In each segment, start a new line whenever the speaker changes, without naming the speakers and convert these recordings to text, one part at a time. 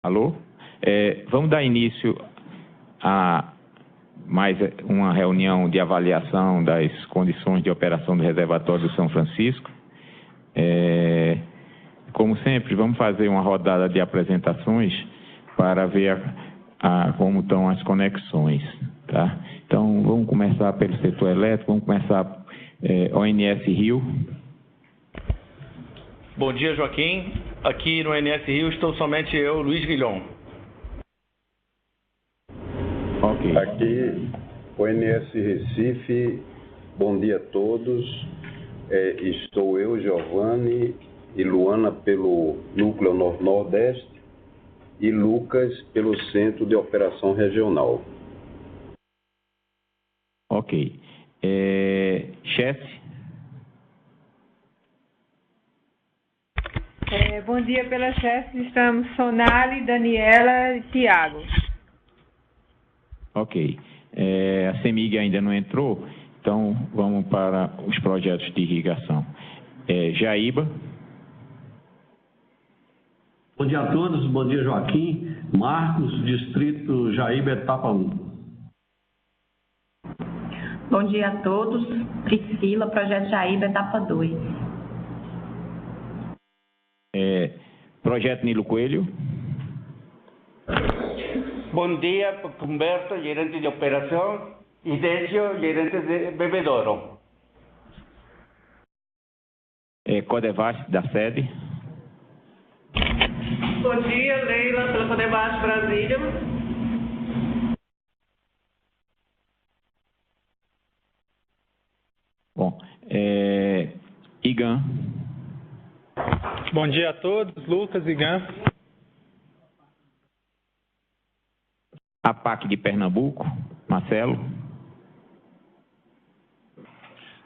Alô? Vamos dar início a mais uma reunião de avaliação das condições de operação do reservatório do São Francisco. Como sempre, vamos fazer uma rodada de apresentações para ver como estão as conexões. Tá? Então, vamos começar pelo setor elétrico, vamos começar ONS Rio.
Bom dia, Joaquim. Aqui no ONS Rio estou somente eu, Luiz Guilhom.
Ok.
Aqui, ONS Recife, bom dia a todos. Estou eu, Giovanni e Luana pelo Núcleo Nordeste e Lucas pelo Centro de Operação Regional.
Ok. Chesse?
Bom dia pela Chesse, estamos Sonali, Daniela e Tiago.
Ok. A CEMIG ainda não entrou, então vamos para os projetos de irrigação. Jaíba.
Bom dia a todos, bom dia Joaquim. Marcos, Distrito Jaíba, etapa 1.
Bom dia a todos, Priscila, Projeto Jaíba, etapa 2.
Projeto Nilo Coelho.
Bom dia, Humberto, gerente de operação, e Décio, gerente de bebedouro.
Codevasf da sede.
Bom dia, Leila, pela Codevasf Brasília.
Bom, IGAN.
Bom dia a todos, Lucas, IGAN.
APAC de Pernambuco, Marcelo.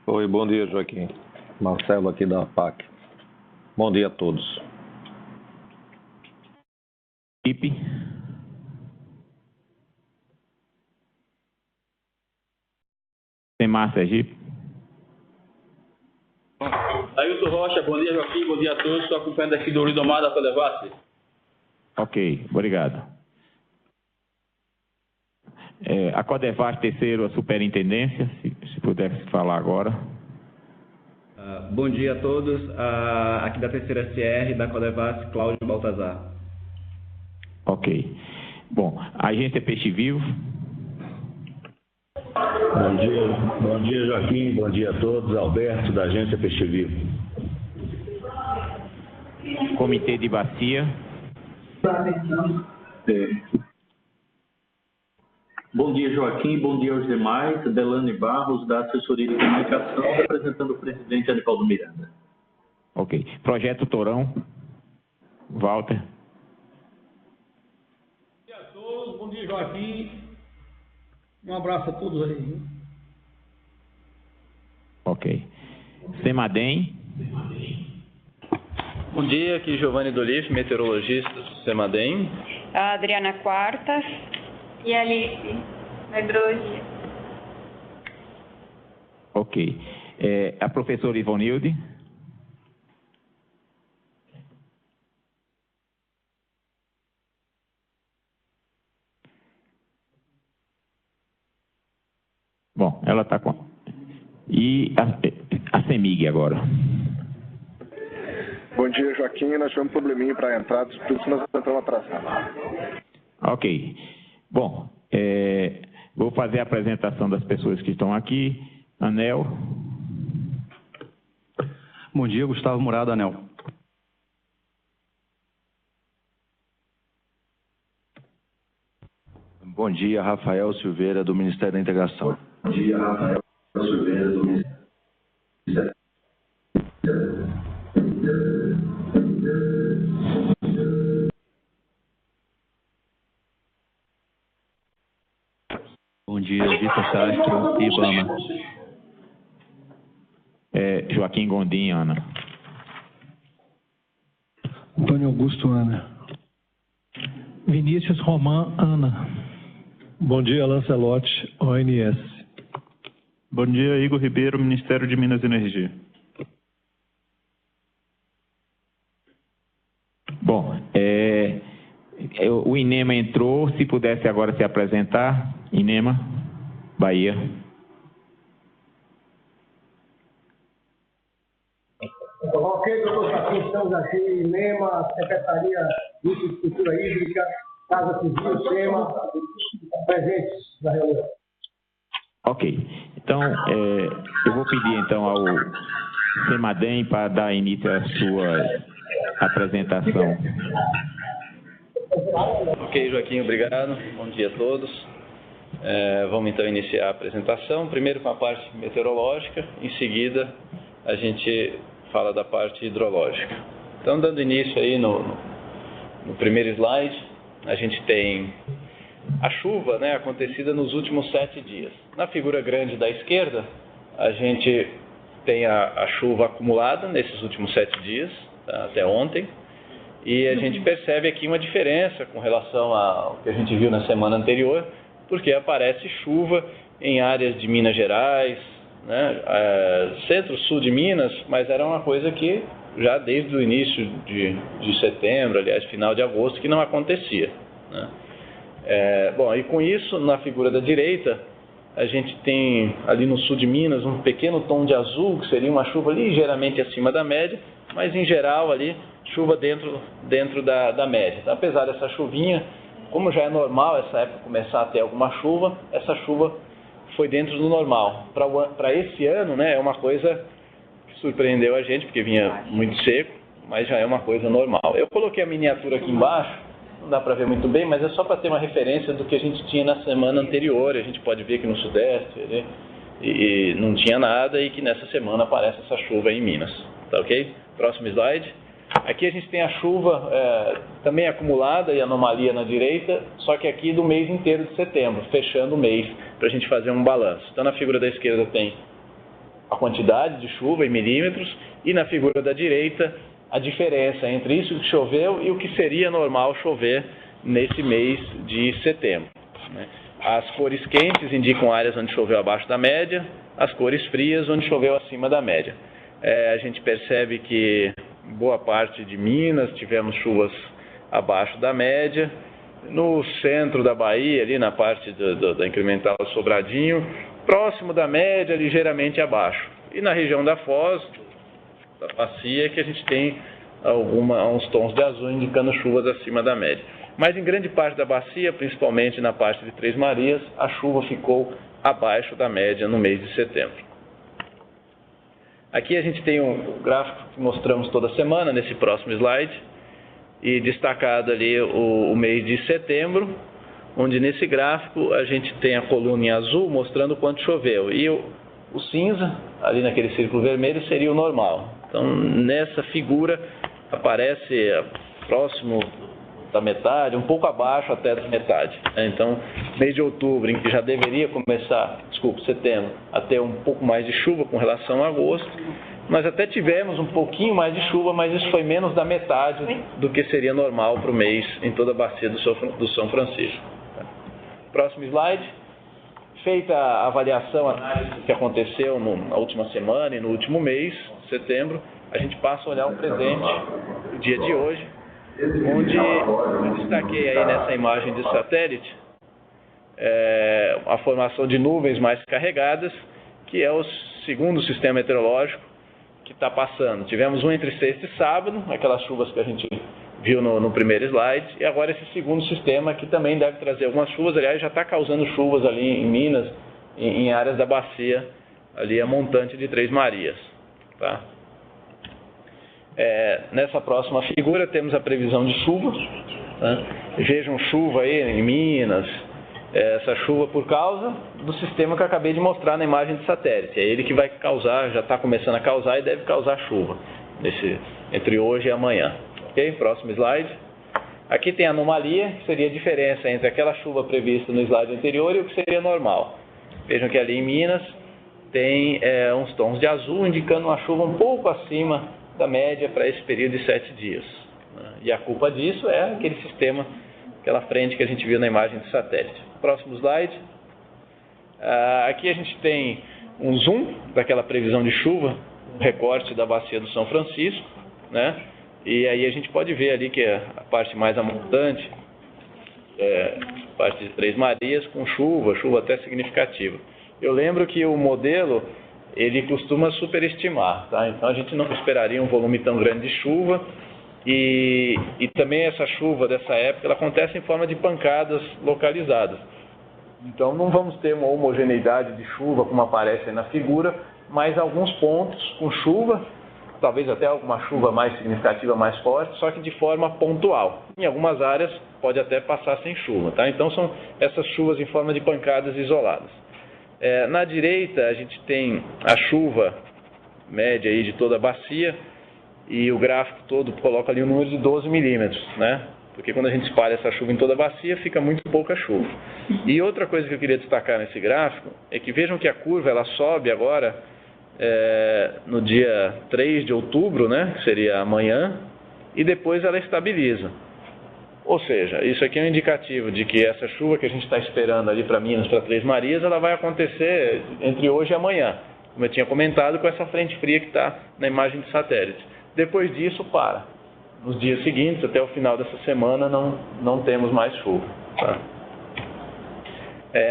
Oi, bom dia, Joaquim. Marcelo aqui da APAC. Bom dia a todos.
IP. Semar Sergipe.
Ailton Rocha, bom dia, Joaquim, bom dia a todos. Estou acompanhando aqui do Lidomar da Codevasf.
Ok, obrigado. A Codevasf terceiro, a superintendência, se pudesse falar agora.
Bom dia a todos. Aqui da terceira SR, da Codevasf, Cláudio Baltazar.
Ok. Bom, Agência Peixe Vivo.
Bom dia Joaquim, bom dia a todos. Alberto, da Agência Peixe Vivo.
Comitê de Bacia.
Bom dia, Joaquim. Bom dia aos demais. Delane Barros, da Assessoria de Comunicação, representando o presidente Anivaldo Miranda.
Ok. Projeto Torão. Walter.
Bom dia a todos. Bom dia, Joaquim. Um abraço a todos aí.
Ok. Semadem.
Bom dia, aqui Giovanni Dolif, meteorologista do Semadem.
A Adriana Quartas.
E Alice, meteorologia.
Ok. A professora Ivonilde. Bom, ela está com... E a CEMIG agora.
Bom dia, Joaquim. Nós tivemos um probleminha para a entrada, por isso nós entramos atrasados.
Ok. Bom, vou fazer a apresentação das pessoas que estão aqui. Anel.
Bom dia, Gustavo Murado, Anel.
Bom dia, Rafael Silveira, do Ministério da Integração.
Bom dia, Rafael Silveira, do Ministério.
Bom dia, Vitor Castro, Ibama.
Joaquim Gondim, Ana.
Antônio Augusto, Ana. Vinícius Roman, Ana.
Bom dia, Lancelotti, ONS.
Bom dia, Igor Ribeiro, Ministério de Minas e Energia.
Bom, o INEMA entrou, se pudesse agora se apresentar. INEMA, Bahia.
Ok, doutor Joaquim, estamos aqui, INEMA, Secretaria de Infraestrutura Hídrica, Casa Civil, SEMA, presentes na reunião.
Ok. Então, eu vou pedir então ao Semadem para dar início à sua apresentação.
Ok, Joaquim, obrigado. Bom dia a todos. Vamos então iniciar a apresentação, primeiro com a parte meteorológica, em seguida a gente fala da parte hidrológica. Então, dando início aí no primeiro slide, a gente tem a chuva, né, acontecida nos últimos 7 dias. Na figura grande da esquerda, a gente tem a chuva acumulada nesses últimos 7 dias, tá, até ontem, e a gente percebe aqui uma diferença com relação ao que a gente viu na semana anterior, porque aparece chuva em áreas de Minas Gerais, né, centro-sul de Minas, mas era uma coisa que já desde o início de setembro, aliás, final de agosto, que não acontecia, né. Bom, e com isso, na figura da direita, a gente tem ali no sul de Minas um pequeno tom de azul, que seria uma chuva ligeiramente acima da média, mas em geral ali, chuva dentro da média. Então, apesar dessa chuvinha, como já é normal essa época começar a ter alguma chuva, essa chuva foi dentro do normal. Para esse ano, né, é uma coisa que surpreendeu a gente, porque vinha muito seco, mas já é uma coisa normal. Eu coloquei a miniatura aqui embaixo, não dá para ver muito bem, mas é só para ter uma referência do que a gente tinha na semana anterior. A gente pode ver que no Sudeste, né, e não tinha nada, e que nessa semana aparece essa chuva em Minas. Tá ok? Próximo slide. Aqui a gente tem a chuva também acumulada e anomalia na direita, só que aqui do mês inteiro de setembro, fechando o mês, para a gente fazer um balanço. Então, na figura da esquerda tem a quantidade de chuva em milímetros, e na figura da direita a diferença entre isso que choveu e o que seria normal chover nesse mês de setembro, né? As cores quentes indicam áreas onde choveu abaixo da média, as cores frias onde choveu acima da média. A gente percebe que boa parte de Minas tivemos chuvas abaixo da média, no centro da Bahia, ali na parte da incremental Sobradinho, próximo da média, ligeiramente abaixo. E na região da Foz, da bacia, que a gente tem uns tons de azul indicando chuvas acima da média. Mas em grande parte da bacia, principalmente na parte de Três Marias, a chuva ficou abaixo da média no mês de setembro. Aqui a gente tem um gráfico que mostramos toda semana, nesse próximo slide, e destacado ali o mês de setembro, onde nesse gráfico a gente tem a coluna em azul mostrando quanto choveu, e o cinza, ali naquele círculo vermelho, seria o normal. Então, nessa figura, aparece próximo da metade, um pouco abaixo até da metade. Então, mês de outubro, em que já deveria começar, setembro, a ter um pouco mais de chuva com relação a agosto, nós até tivemos um pouquinho mais de chuva, mas isso foi menos da metade do que seria normal para o mês em toda a bacia do São Francisco. Próximo slide. Feita a avaliação, a análise do que aconteceu na última semana e no último mês, setembro, a gente passa a olhar o presente, o dia de hoje, onde eu destaquei aí nessa imagem de satélite a formação de nuvens mais carregadas, que é o segundo sistema meteorológico que está passando. Tivemos um entre sexta e sábado, aquelas chuvas que a gente viu no primeiro slide, e agora esse segundo sistema que também deve trazer algumas chuvas, aliás, já está causando chuvas ali em Minas, em áreas da bacia, ali a montante de Três Marias. Tá? Nessa próxima figura temos a previsão de chuva, tá? Vejam chuva aí em Minas, essa chuva por causa do sistema que eu acabei de mostrar na imagem de satélite. É ele que vai causar, já está começando a causar e deve causar chuva entre hoje e amanhã. Ok? Próximo slide. Aqui tem a anomalia, que seria a diferença entre aquela chuva prevista no slide anterior e o que seria normal. Vejam que ali em Minas tem uns tons de azul indicando uma chuva um pouco acima da média para esse período de 7 dias. E a culpa disso é aquele sistema, aquela frente que a gente viu na imagem de satélite. Próximo slide. Aqui a gente tem um zoom daquela previsão de chuva, um recorte da bacia do São Francisco, né? E aí a gente pode ver ali que a parte mais amontante parte de Três Marias, com chuva até significativa. Eu lembro que o modelo, ele costuma superestimar, tá? Então a gente não esperaria um volume tão grande de chuva e também essa chuva dessa época, ela acontece em forma de pancadas localizadas. Então não vamos ter uma homogeneidade de chuva como aparece aí na figura, mas alguns pontos com chuva, talvez até alguma chuva mais significativa, mais forte, só que de forma pontual. Em algumas áreas pode até passar sem chuva, tá? Então são essas chuvas em forma de pancadas isoladas. Na direita a gente tem a chuva média aí de toda a bacia e o gráfico todo coloca ali um número de 12 milímetros, né? Porque quando a gente espalha essa chuva em toda a bacia, fica muito pouca chuva. E outra coisa que eu queria destacar nesse gráfico é que vejam que a curva ela sobe agora no dia 3 de outubro, né, que seria amanhã, e depois ela estabiliza. Ou seja, isso aqui é um indicativo de que essa chuva que a gente está esperando ali para Minas, para Três Marias, ela vai acontecer entre hoje e amanhã, como eu tinha comentado, com essa frente fria que está na imagem de satélite. Depois disso, para. Nos dias seguintes, até o final dessa semana, não temos mais chuva. Tá?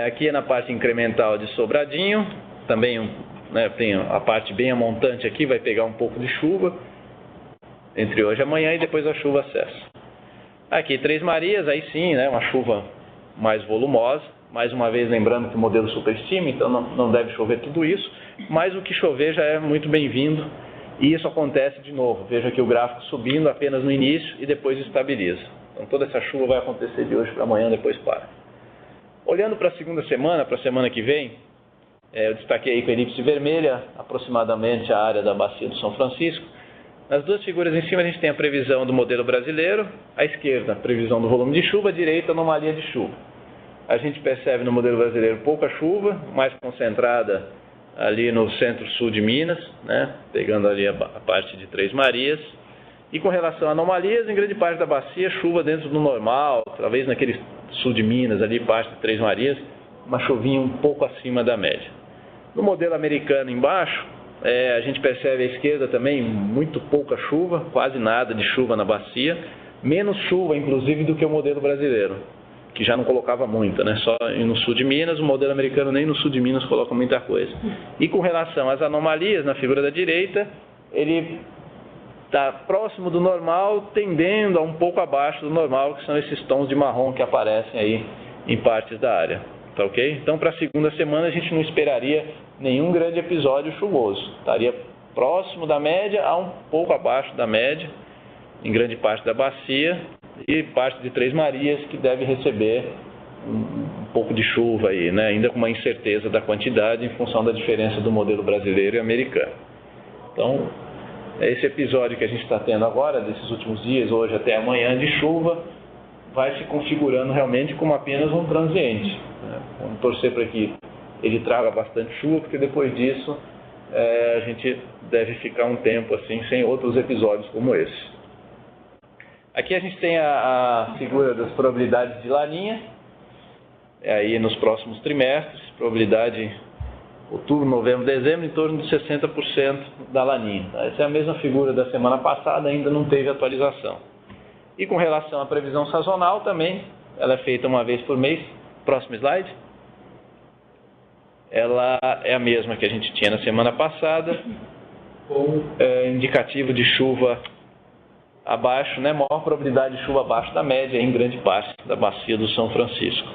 Aqui é na parte incremental de Sobradinho, também tem a parte bem amontante aqui, vai pegar um pouco de chuva entre hoje e amanhã e depois a chuva cessa. Aqui Três Marias, aí sim, né, uma chuva mais volumosa, mais uma vez lembrando que o modelo superestima, então não deve chover tudo isso, mas o que chover já é muito bem-vindo e isso acontece de novo. Veja aqui o gráfico subindo apenas no início e depois estabiliza. Então toda essa chuva vai acontecer de hoje para amanhã, depois para. Olhando para a segunda semana, para a semana que vem, eu destaquei aí com a elipse vermelha, aproximadamente a área da bacia do São Francisco. Nas duas figuras em cima a gente tem a previsão do modelo brasileiro, à esquerda a previsão do volume de chuva, à direita a anomalia de chuva. A gente percebe no modelo brasileiro pouca chuva, mais concentrada ali no centro-sul de Minas, né, pegando ali a parte de Três Marias. E com relação a anomalias, em grande parte da bacia, chuva dentro do normal, talvez naquele sul de Minas, ali parte de Três Marias, uma chuvinha um pouco acima da média. No modelo americano embaixo, a gente percebe à esquerda também muito pouca chuva, quase nada de chuva na bacia, menos chuva inclusive do que o modelo brasileiro, que já não colocava muita, né? Só no sul de Minas, o modelo americano nem no sul de Minas coloca muita coisa. E com relação às anomalias, na figura da direita, ele está próximo do normal, tendendo a um pouco abaixo do normal, que são esses tons de marrom que aparecem aí em partes da área. Tá ok? Então, para a segunda semana, a gente não esperaria nenhum grande episódio chuvoso. Estaria próximo da média a um pouco abaixo da média, em grande parte da bacia, e parte de Três Marias, que deve receber um pouco de chuva aí, né? Ainda com uma incerteza da quantidade em função da diferença do modelo brasileiro e americano. Então, esse episódio que a gente está tendo agora, desses últimos dias, hoje até amanhã, de chuva, vai se configurando realmente como apenas um transiente. Né? Vamos torcer para que ele traga bastante chuva, porque depois disso a gente deve ficar um tempo assim, sem outros episódios como esse. Aqui a gente tem a figura das probabilidades de laninha, aí nos próximos trimestres, probabilidade outubro, novembro, dezembro, em torno de 60% da laninha. Tá? Essa é a mesma figura da semana passada, ainda não teve atualização. E com relação à previsão sazonal também, ela é feita uma vez por mês. Próximo slide. Ela é a mesma que a gente tinha na semana passada, com indicativo de chuva abaixo, né, maior probabilidade de chuva abaixo da média em grande parte da bacia do São Francisco.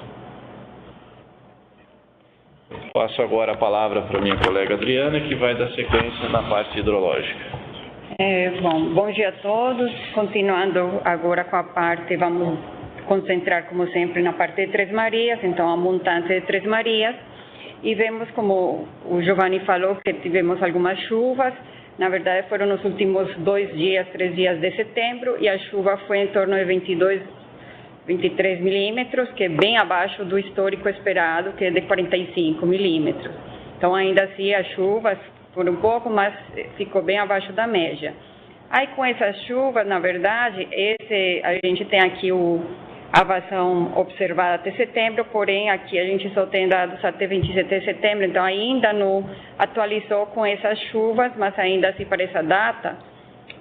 Passo agora a palavra para minha colega Adriana, que vai dar sequência na parte hidrológica.
Bom dia a todos. Continuando agora com a parte, vamos concentrar, como sempre, na parte de Três Marias, então a montante de Três Marias. E vemos, como o Giovanni falou, que tivemos algumas chuvas. Na verdade, foram nos últimos 3 dias de setembro, e a chuva foi em torno de 23 milímetros, que é bem abaixo do histórico esperado, que é de 45 milímetros. Então, ainda assim, as chuvas foram um pouco, mas ficou bem abaixo da média. Aí, com essas chuvas, na verdade, a gente tem aqui a vazão observada até setembro, porém, aqui a gente só tem dados até 27 de setembro, então ainda não atualizou com essas chuvas, mas ainda assim, para essa data,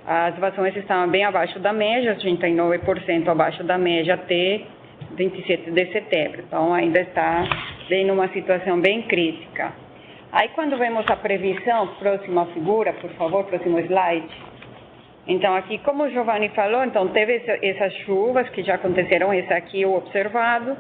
as vazões estavam bem abaixo da média, 39% abaixo da média até 27 de setembro. Então, ainda está bem numa situação bem crítica. Aí, quando vemos a previsão, próxima figura, por favor, próximo slide. Então, aqui, como o Giovanni falou, então, teve essas chuvas que já aconteceram, esse aqui o observado,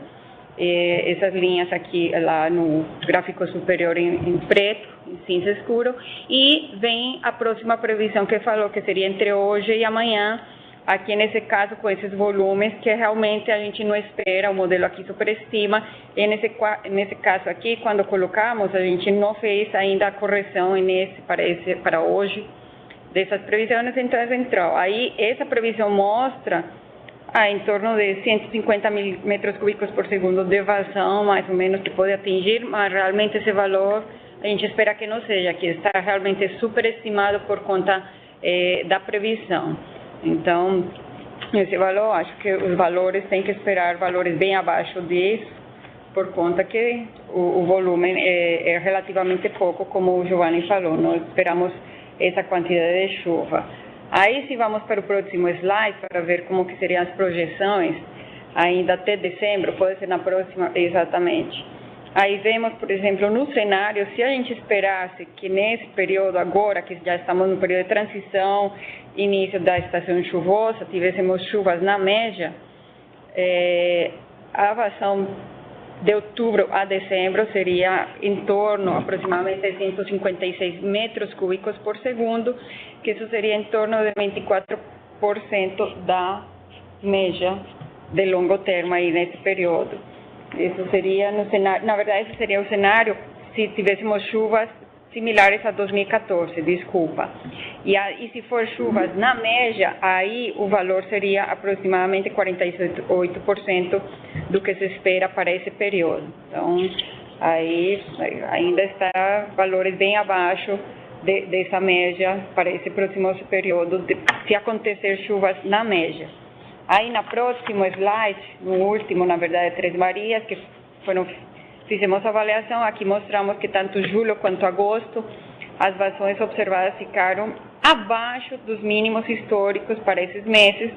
essas linhas aqui lá no gráfico superior em preto, em cinza escuro, e vem a próxima previsão que falou que seria entre hoje e amanhã, aqui nesse caso com esses volumes que realmente a gente não espera, o modelo aqui superestima, e nesse caso aqui, quando colocamos, a gente não fez ainda a correção para hoje dessas previsões, então entrou. Aí essa previsão mostra em torno de 150 metros cúbicos por segundo de vazão, mais ou menos, que pode atingir, mas realmente esse valor a gente espera que não seja, que está realmente superestimado por conta da previsão. Então, esse valor, acho que os valores tem que esperar valores bem abaixo disso, por conta que o volume é relativamente pouco, como o Giovanni falou, nós esperamos essa quantidade de chuva. Aí, se vamos para o próximo slide, para ver como que seriam as projeções, ainda até dezembro, pode ser na próxima, exatamente. Aí vemos, por exemplo, no cenário, se a gente esperasse que nesse período agora, que já estamos no período de transição, início da estação chuvosa, tivéssemos chuvas na média, a vazão de outubro a dezembro seria em torno, aproximadamente, de 156 metros cúbicos por segundo, que isso seria em torno de 24% da média de longo termo aí nesse período. Isso seria no cenário, na verdade, esse seria o cenário se tivéssemos chuvas similares a 2014, desculpa. E se for chuvas na média, aí o valor seria aproximadamente 48% do que se espera para esse período. Então, aí ainda está valores bem abaixo dessa média para esse próximo período, se acontecer chuvas na média. Aí, na próximo slide, no último, na verdade, Três Marias, que fizemos a avaliação, aqui mostramos que tanto julho quanto agosto, as vazões observadas ficaram abaixo dos mínimos históricos para esses meses,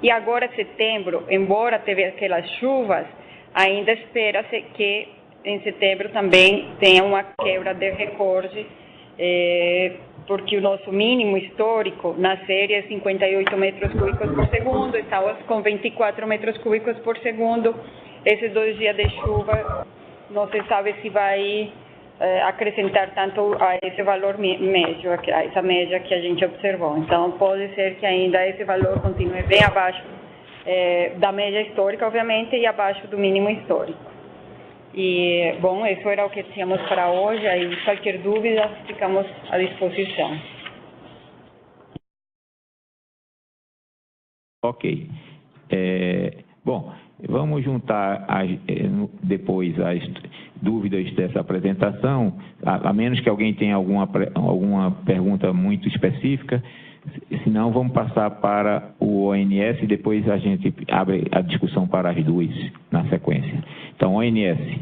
e agora, setembro, embora teve aquelas chuvas, ainda espera-se que em setembro também tenha uma quebra de recorde, porque o nosso mínimo histórico na série é 58 metros cúbicos por segundo, estamos com 24 metros cúbicos por segundo. Esses 2 dias de chuva, não se sabe se vai acrescentar tanto a esse valor médio, a essa média que a gente observou. Então, pode ser que ainda esse valor continue bem abaixo da média histórica, obviamente, e abaixo do mínimo histórico. E, bom, isso era o que tínhamos para hoje, aí qualquer dúvida, ficamos à disposição.
Ok. Bom, vamos juntar depois as dúvidas dessa apresentação, a menos que alguém tenha alguma pergunta muito específica, senão vamos passar para o ONS e depois a gente abre a discussão para as duas na sequência. Então, ONS.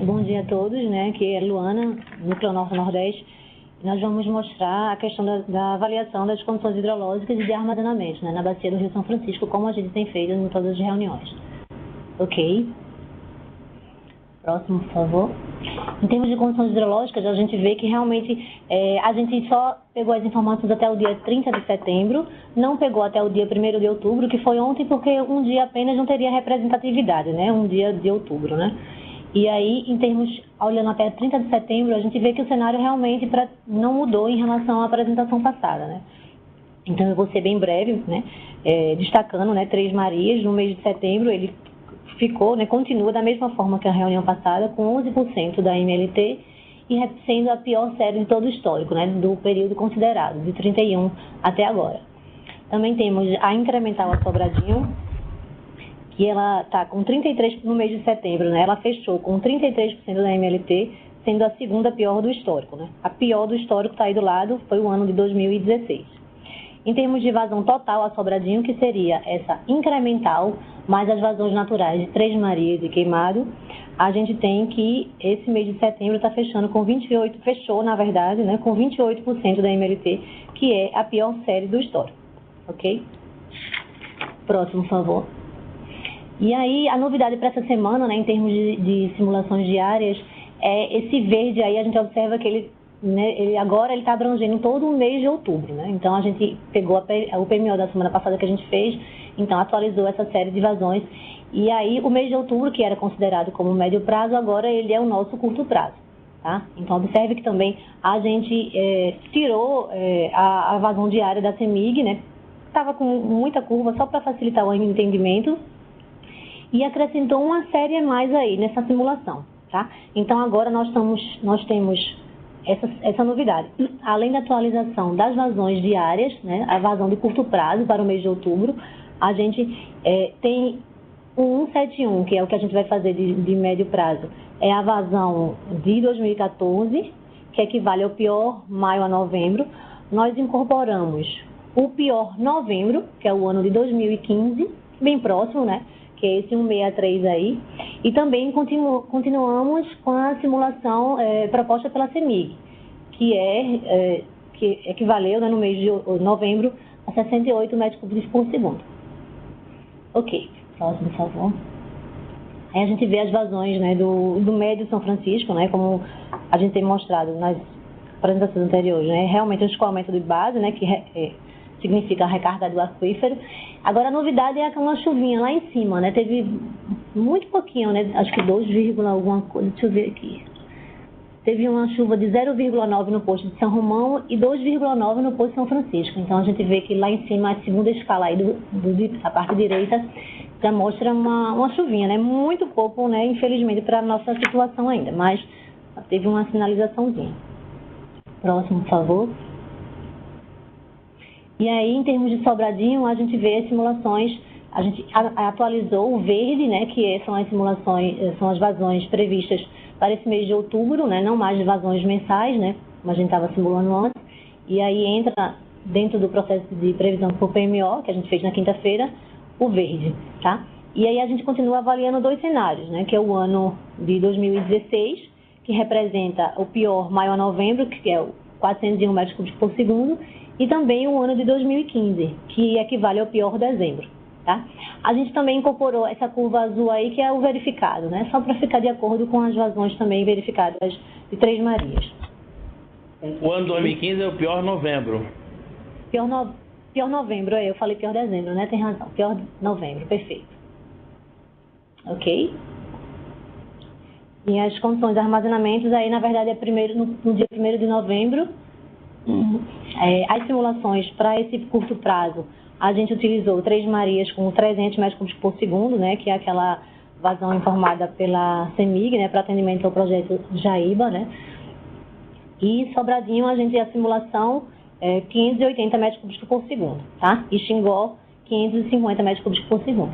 Bom dia a todos, né? Aqui é Luana, Núcleo Norte-Nordeste. Nós vamos mostrar a questão da avaliação das condições hidrológicas e de armazenamento, né, na bacia do Rio São Francisco, como a gente tem feito em todas as reuniões. Ok. Próximo, por favor. Em termos de condições hidrológicas, a gente vê que realmente a gente só pegou as informações até o dia 30 de setembro, não pegou até o dia 1º de outubro, que foi ontem, porque um dia apenas não teria representatividade, né? Um dia de outubro, né? E aí, em termos, olhando até 30 de setembro, a gente vê que o cenário realmente não mudou em relação à apresentação passada, né? Então, eu vou ser bem breve, né? Destacando, né, Três Marias, no mês de setembro, ele ficou, né, continua da mesma forma que a reunião passada, com 11% da MLT, e sendo a pior série de todo o histórico, né, do período considerado, de 31 até agora. Também temos a incremental a Sobradinho, que ela está com 33% no mês de setembro, né, ela fechou com 33% da MLT, sendo a segunda pior do histórico, né. A pior do histórico está aí do lado, foi o ano de 2016. Em termos de vazão total a Sobradinho, que seria essa incremental, mais as vazões naturais de Três Marias e Queimado, a gente tem que esse mês de setembro está fechando com 28%, fechou na verdade, né, com 28% da MLT, que é a pior série do histórico, ok? Próximo, por favor. E aí, a novidade para essa semana, né, em termos de simulações diárias, é esse verde aí, a gente observa que ele agora está abrangendo todo o mês de outubro, né? Então, a gente pegou o PMO da semana passada que a gente fez, então atualizou essa série de vazões. E aí, o mês de outubro, que era considerado como médio prazo, agora ele é o nosso curto prazo, tá? Então, observe que também a gente tirou a vazão diária da CEMIG, né? Estava com muita curva, só para facilitar o entendimento, e acrescentou uma série a mais aí nessa simulação, tá? Então, agora nós temos essa novidade. Além da atualização das vazões diárias, né, a vazão de curto prazo para o mês de outubro, a gente tem o 171, que é o que a gente vai fazer de médio prazo, é a vazão de 2014, que equivale ao pior maio a novembro. Nós incorporamos o pior novembro, que é o ano de 2015, bem próximo, né? Que é esse 163 aí. E também continuamos com a simulação proposta pela CEMIG, que equivaleu, né, no mês de novembro a 68 metros cúbicos por segundo. Ok, próximo, por favor. Aí a gente vê as vazões, né, do médio São Francisco, né, como a gente tem mostrado nas apresentações anteriores, né, realmente o escoamento de base, né, que significa a recarga do aquífero. Agora, a novidade é aquela chuvinha lá em cima, né? Teve muito pouquinho, né? Acho que 2, alguma coisa. Deixa eu ver aqui. Teve uma chuva de 0,9 no posto de São Romão e 2,9 no posto de São Francisco. Então, a gente vê que lá em cima, a segunda escala aí da parte direita, já mostra uma chuvinha, né? Muito pouco, né? Infelizmente, para a nossa situação ainda. Mas teve uma sinalizaçãozinha. Próximo, por favor. E aí, em termos de Sobradinho, a gente vê as simulações, a gente atualizou o verde, né, que são as simulações, são as vazões previstas para esse mês de outubro, né, não mais vazões mensais, né, como a gente estava simulando antes. E aí entra dentro do processo de previsão por PMO, que a gente fez na quinta-feira, o verde, tá? E aí a gente continua avaliando 2 cenários, né, que é o ano de 2016, que representa o pior maio a novembro, que é o 401 metros cúbicos por segundo, e também o ano de 2015, que equivale ao pior dezembro, tá? A gente também incorporou essa curva azul aí, que é o verificado, né? Só para ficar de acordo com as vazões também verificadas de Três Marias.
O ano de 2015 é o pior novembro.
Pior novembro, eu falei pior dezembro, né? Tem razão, pior novembro, perfeito. Ok? E as condições de armazenamentos aí, na verdade, no dia 1º de novembro, as simulações para esse curto prazo, a gente utilizou Três Marias com 300 metros cúbicos por segundo, né, que é aquela vazão informada pela CEMIG, né, para atendimento ao projeto Jaíba, né. E Sobradinho, a simulação 580 metros cúbicos por segundo, tá? E Xingó, 550 metros cúbicos por segundo.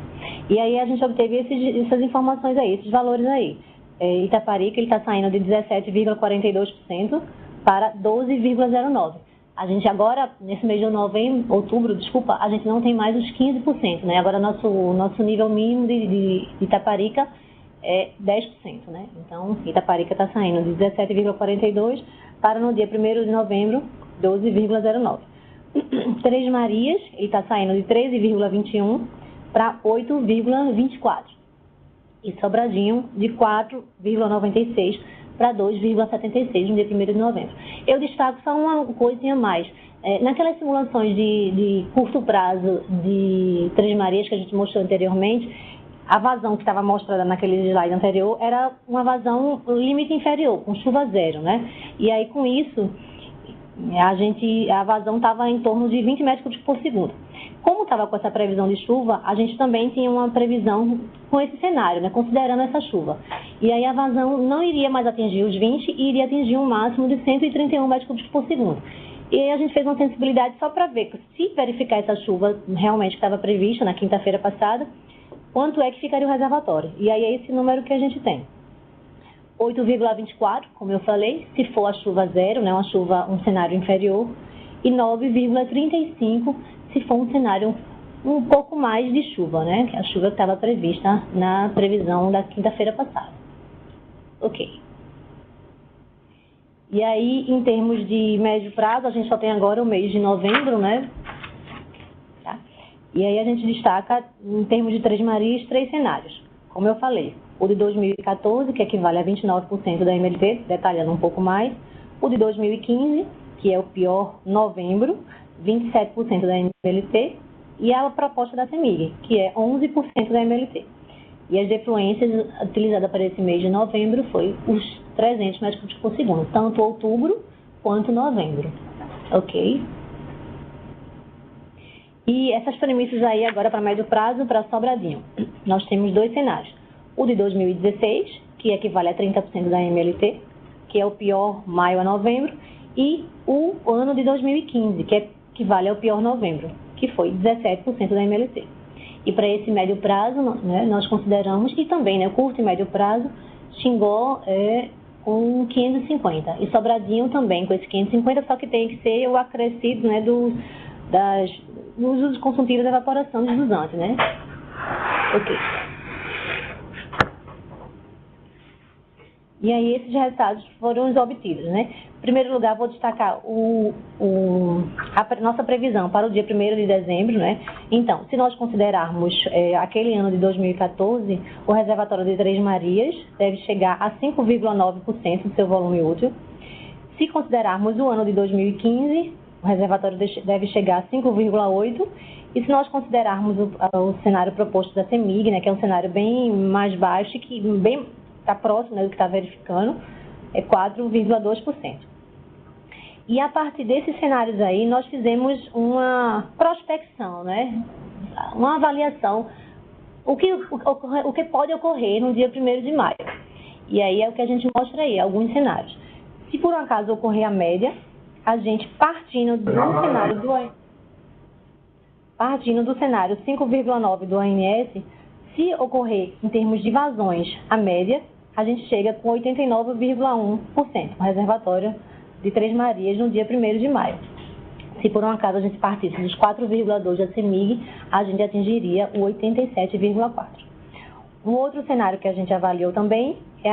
E aí a gente obteve essas informações aí, esses valores aí. Itaparica, ele está saindo de 17,42% para 12,09%. A gente agora, nesse mês de outubro, a gente não tem mais os 15%, né? Agora, nosso nível mínimo de Itaparica é 10%, né? Então, Itaparica está saindo de 17,42% para, no dia 1º de novembro, 12,09%. Três Marias, ele está saindo de 13,21% para 8,24%. E Sobradinho, de 4,96% para 2,76% no dia 1º de novembro. Eu destaco só uma coisinha a mais. Naquelas simulações de curto prazo de Três Marias que a gente mostrou anteriormente, a vazão que estava mostrada naquele slide anterior era uma vazão limite inferior, com chuva zero, né? E aí, com isso, a vazão estava em torno de 20 metros cúbicos por segundo. Como estava com essa previsão de chuva, a gente também tinha uma previsão com esse cenário, né, considerando essa chuva. E aí a vazão não iria mais atingir os 20 e iria atingir um máximo de 131 metros cúbicos por segundo. E aí a gente fez uma sensibilidade só para ver se verificar essa chuva realmente que estava prevista na quinta-feira passada, quanto é que ficaria o reservatório. E aí é esse número que a gente tem. 8,24, como eu falei, se for a chuva zero, né, um cenário inferior, e 9,35 se for um cenário um pouco mais de chuva, né, que é a chuva que estava prevista na previsão da quinta-feira passada. Ok. E aí, em termos de médio prazo, a gente só tem agora o mês de novembro, né, tá? E aí a gente destaca, em termos de Três Marias, 3 cenários. Como eu falei, o de 2014, que equivale a 29% da MLT, detalhando um pouco mais. O de 2015, que é o pior novembro, 27% da MLT. E a proposta da CEMIG, que é 11% da MLT. E as defluências utilizadas para esse mês de novembro foi os 300 metros cúbicos por segundo, tanto outubro quanto novembro. Ok? E essas premissas aí agora para médio prazo, para Sobradinho. Nós temos 2 cenários. O de 2016, que equivale a 30% da MLT, que é o pior maio a novembro, e o ano de 2015, que equivale ao pior novembro, que foi 17% da MLT. E para esse médio prazo, né, nós consideramos, e também, né, curto e médio prazo, Xingó com 550. E Sobradinho também com esse 550, só que tem que ser o acrescido, né, dos usos consultivos da evaporação dos usantes, né? Ok. E aí esses resultados foram os obtidos, né? Em primeiro lugar, vou destacar a nossa previsão para o dia 1º de dezembro, né? Então, se nós considerarmos aquele ano de 2014, o reservatório de Três Marias deve chegar a 5,9% do seu volume útil. Se considerarmos o ano de 2015, o reservatório deve chegar a 5,8%. E se nós considerarmos o cenário proposto da CEMIG, né, que é um cenário bem mais baixo e que está próximo, né, do que está verificando, é 4,2%. E a partir desses cenários aí, nós fizemos uma prospecção, né, uma avaliação, o que pode ocorrer no dia 1º de maio. E aí é o que a gente mostra aí, alguns cenários. Se por um acaso ocorrer a média, a gente partindo do cenário 5,9 do ANS, se ocorrer em termos de vazões a média, a gente chega com 89,1% no reservatório de Três Marias no dia 1º de maio. Se por um acaso a gente partisse dos 4,2 da CEMIG, a gente atingiria o 87,4%. Um outro cenário que a gente avaliou também é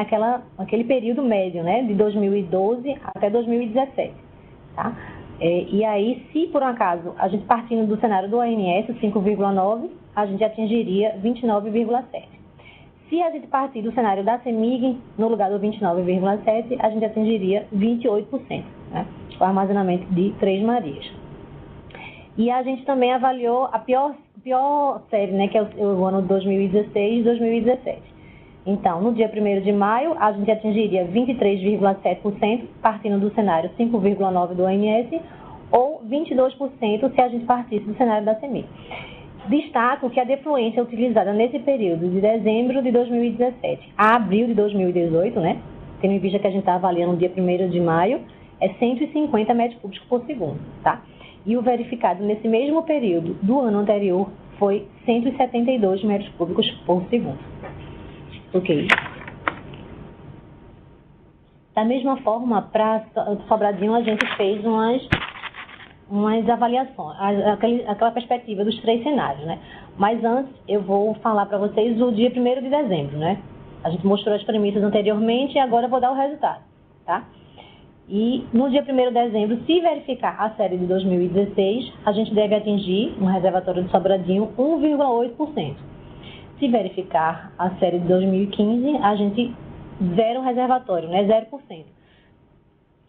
aquele período médio, né, de 2012 até 2017. Tá? E aí, se por um acaso a gente partindo do cenário do ANS, 5,9, a gente atingiria 29,7. Se a gente partir do cenário da CEMIG, no lugar do 29,7, a gente atingiria 28%, né? O armazenamento de Três Marias. E a gente também avaliou a pior série, né, que é o ano de 2016 e 2017. Então, no dia 1º de maio, a gente atingiria 23,7%, partindo do cenário 5,9 do ANS, ou 22% se a gente partisse do cenário da CEMIG. Destaco que a defluência utilizada nesse período de dezembro de 2017 a abril de 2018, né, tendo em vista que a gente está avaliando no dia 1º de maio, é 150 metros cúbicos por segundo, tá? E o verificado nesse mesmo período do ano anterior foi 172 metros cúbicos por segundo. Ok. Da mesma forma, para Sobradinho, a gente fez umas avaliações, aquela perspectiva dos 3 cenários, né? Mas antes, eu vou falar para vocês o dia 1º de dezembro, né? A gente mostrou as premissas anteriormente e agora eu vou dar o resultado, tá? E no dia 1º de dezembro, se verificar a série de 2016, a gente deve atingir, no reservatório de Sobradinho, 1,8%. Se verificar a série de 2015, a gente zera o reservatório, né? 0%.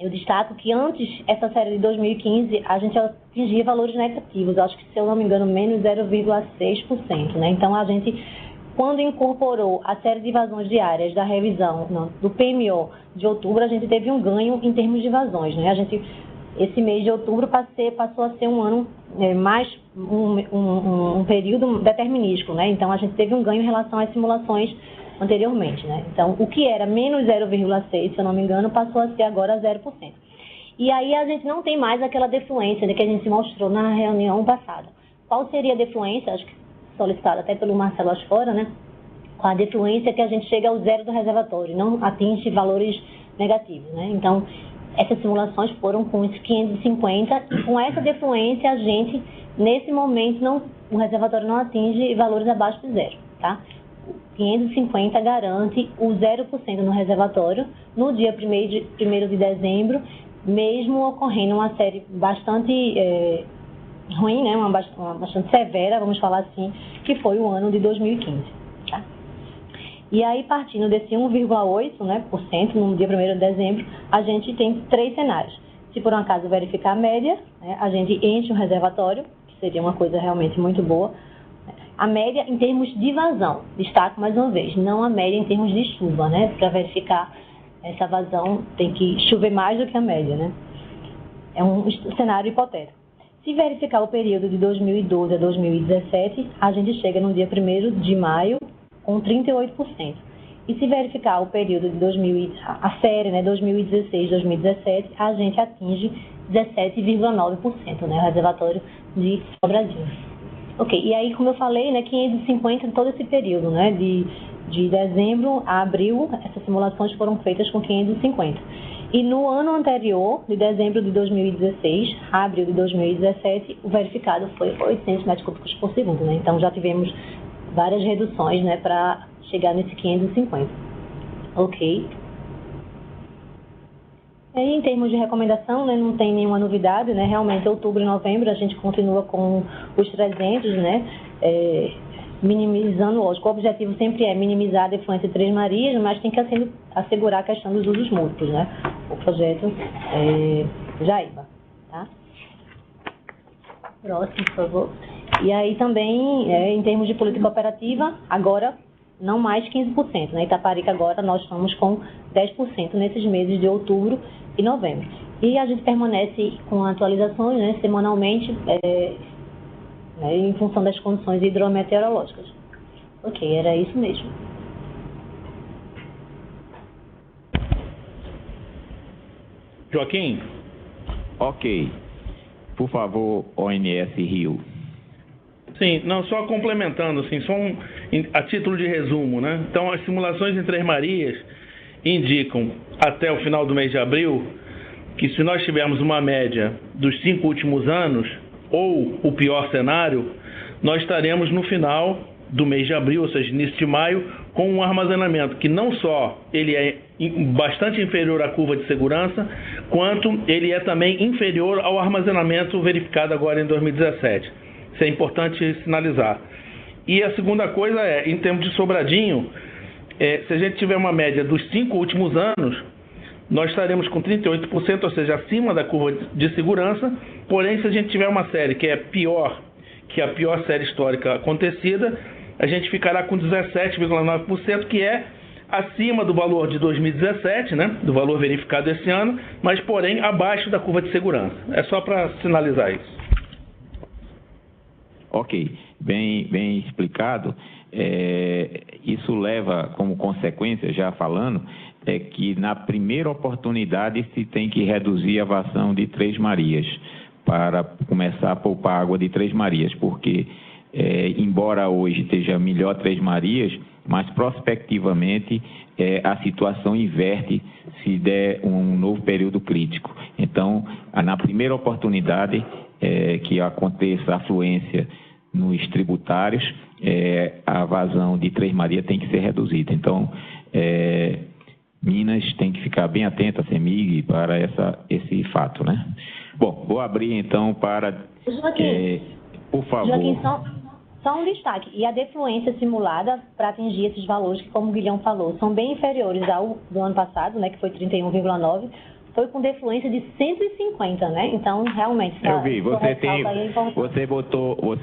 Eu destaco que antes, essa série de 2015, a gente atingia valores negativos, acho que, se eu não me engano, menos 0,6%, né? Então, a gente, quando incorporou a série de vazões diárias da revisão do PMO de outubro, a gente teve um ganho em termos de vazões, né? Esse mês de outubro passou a ser um ano mais um período determinístico, né? Então, a gente teve um ganho em relação às simulações anteriormente, né? Então, o que era menos 0,6, se eu não me engano, passou a ser agora 0%. E aí a gente não tem mais aquela defluência, né, que a gente mostrou na reunião passada. Qual seria a defluência, acho que solicitada até pelo Marcelo Asfora, né? Com a defluência que a gente chega ao zero do reservatório, não atinge valores negativos, né? Então, essas simulações foram com os 550 e com essa defluência a gente, nesse momento, o reservatório não atinge valores abaixo de zero, tá? 550 garante o 0% no reservatório no dia 1º de dezembro, mesmo ocorrendo uma série bastante ruim, né, uma bastante severa, vamos falar assim, que foi o ano de 2015. Tá? E aí, partindo desse 1,8%, né, no dia 1º de dezembro, a gente tem 3 cenários. Se por um acaso verificar a média, né, a gente enche um reservatório, que seria uma coisa realmente muito boa. A média em termos de vazão, destaco mais uma vez, não a média em termos de chuva, né? Para verificar essa vazão tem que chover mais do que a média, né? É um cenário hipotético. Se verificar o período de 2012 a 2017, a gente chega no dia 1º de maio com 38%. E se verificar o período de a série, né, 2016-2017, a gente atinge 17,9%, né, o reservatório de Sobradinho. Ok, e aí, como eu falei, né, 550 em todo esse período, né, de dezembro a abril, essas simulações foram feitas com 550. E no ano anterior, de dezembro de 2016 a abril de 2017, o verificado foi 800 metros cúbicos por segundo, né, então já tivemos várias reduções, né, para chegar nesse 550. Ok. E em termos de recomendação, né, não tem nenhuma novidade, né, realmente outubro e novembro a gente continua com os 300, né, minimizando, lógico, o objetivo sempre é minimizar a defluência de Três Marias, mas tem que assegurar a questão dos usos múltiplos, né, o projeto Jaíba, tá? Próximo, por favor. E aí também, em termos de política operativa, agora não mais 15%, né? Itaparica agora nós estamos com 10% nesses meses de outubro e novembro. E a gente permanece com atualizações, né, semanalmente, né, em função das condições hidrometeorológicas. Ok, era isso mesmo.
Joaquim?
Ok. Por favor, ONS Rio.
Sim, não, só complementando, assim, a título de resumo, né? Então, as simulações em Três Marias indicam, até o final do mês de abril, que se nós tivermos uma média dos 5 últimos anos, ou o pior cenário, nós estaremos no final do mês de abril, ou seja, início de maio, com um armazenamento que não só ele é bastante inferior à curva de segurança, quanto ele é também inferior ao armazenamento verificado agora em 2017. Isso é importante sinalizar. E a segunda coisa é, em termos de Sobradinho, se a gente tiver uma média dos 5 últimos anos, nós estaremos com 38%, ou seja, acima da curva de segurança. Porém, se a gente tiver uma série que é pior que a pior série histórica acontecida, a gente ficará com 17,9%, que é acima do valor de 2017, né, do valor verificado esse ano, mas, porém, abaixo da curva de segurança. É só para sinalizar isso.
Ok, bem explicado. Isso leva como consequência, já falando, que na primeira oportunidade se tem que reduzir a vazão de Três Marias para começar a poupar água de Três Marias, porque embora hoje esteja melhor Três Marias, mas prospectivamente a situação inverte se der um novo período crítico. Então, na primeira oportunidade que aconteça a afluência nos tributários, a vazão de Três Marias tem que ser reduzida. Então, Minas tem que ficar bem atenta, a CEMIG, para esse fato, né? Bom, vou abrir então para...
Joaquim,
por favor.
Joaquim, só um destaque. E a defluência simulada para atingir esses valores que, como o Guilhão falou, são bem inferiores ao do ano passado, né, que foi 31,9%, foi com defluência de 150, né? Então, realmente...
Eu vi, você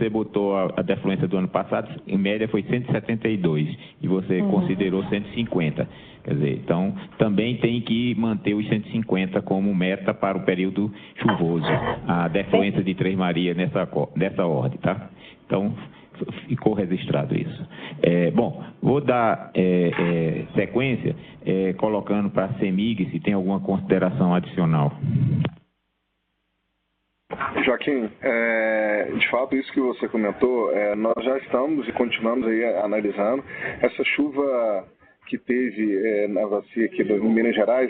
botou a defluência do ano passado, em média foi 172, e você considerou 150. Quer dizer, então, também tem que manter os 150 como meta para o período chuvoso, a defluência de Três Marias nessa ordem, tá? Então, ficou registrado isso. Bom, vou dar sequência, colocando para a CEMIG, se tem alguma consideração adicional.
Joaquim, de fato, isso que você comentou, nós já estamos e continuamos aí analisando essa chuva que teve na bacia aqui em Minas Gerais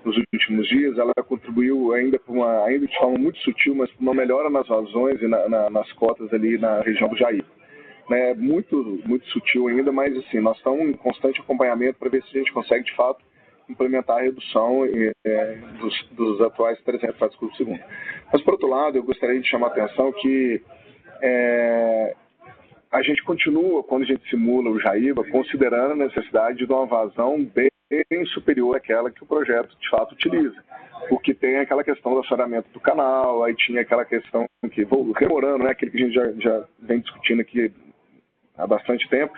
nos últimos dias. Ela contribuiu ainda de forma muito sutil, mas para uma melhora nas vazões e nas cotas ali na região do Jaíba. Muito sutil ainda, mas assim, nós estamos em constante acompanhamento para ver se a gente consegue de fato implementar a redução dos atuais 300 metros cúbicos por segundo. Mas, por outro lado, eu gostaria de chamar a atenção que a gente continua, quando a gente simula o Jaíba, considerando a necessidade de uma vazão bem superior àquela que o projeto, de fato, utiliza. Porque tem aquela questão do assoreamento do canal, aí tinha aquela questão que, vou rememorando, né, aquele que a gente já vem discutindo aqui há bastante tempo,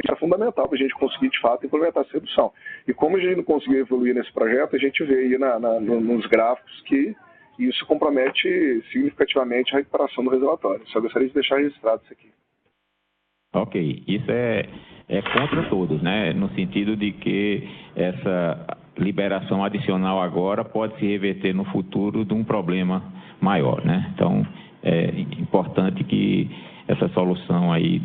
é fundamental para a gente conseguir, de fato, implementar essa redução. E como a gente não conseguiu evoluir nesse projeto, a gente vê aí nos gráficos que isso compromete significativamente a recuperação do reservatório. Só gostaria de deixar registrado isso aqui.
Ok, isso é contra todos, né? No sentido de que essa liberação adicional agora pode se reverter no futuro de um problema maior, né? Então, é importante que essa solução aí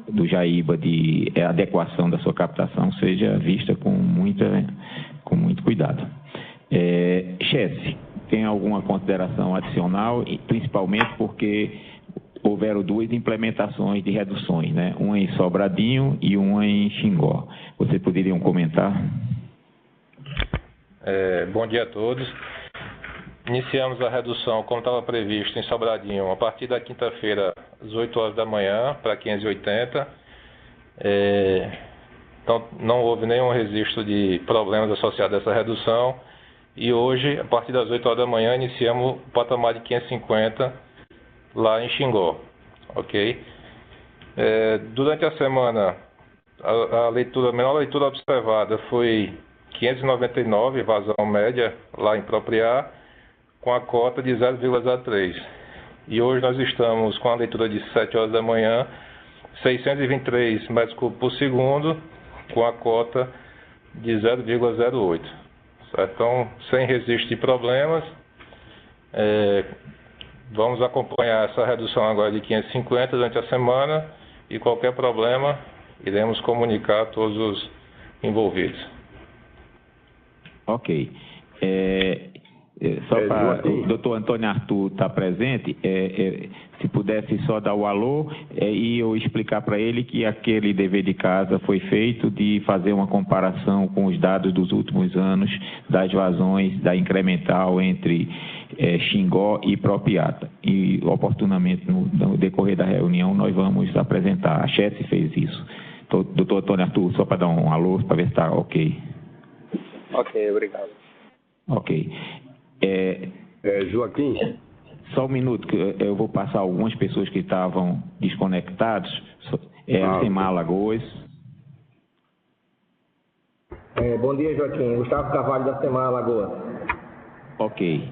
do Jaíba de adequação da sua captação seja vista com muito cuidado. Chesse, tem alguma consideração adicional, principalmente porque houveram 2 implementações de reduções, né? Uma em Sobradinho e uma em Xingó. Vocês poderiam comentar?
Bom dia a todos. Iniciamos a redução, como estava previsto, em Sobradinho, a partir da quinta-feira, às 8 horas da manhã, para 580. Então, não houve nenhum registro de problemas associados a essa redução. E hoje, a partir das 8 horas da manhã, iniciamos o patamar de 550 lá em Xingó. Ok? Durante a semana, a menor leitura observada foi 599, vazão média lá em Propriá, com a cota de 0,03. E hoje nós estamos com a leitura de 7 horas da manhã, 623 metros cúbicos por segundo, com a cota de 0,08. Então, sem registro de problemas, vamos acompanhar essa redução agora de 550 durante a semana e qualquer problema iremos comunicar a todos os envolvidos.
Ok. Só para o doutor Antônio Arthur estar presente, se pudesse só dar o alô e eu explicar para ele que aquele dever de casa foi feito de fazer uma comparação com os dados dos últimos anos das vazões da incremental entre Xingó e Propriata. E oportunamente no decorrer da reunião nós vamos apresentar. A Chesse fez isso. Doutor Antônio Arthur, só para dar um alô, para ver se está ok.
Ok, obrigado.
Ok.
Joaquim?
Só um minuto, que eu vou passar algumas pessoas que estavam desconectadas. Semar Alagoas.
Bom dia, Joaquim. Gustavo Carvalho, da Semar Alagoas.
Ok.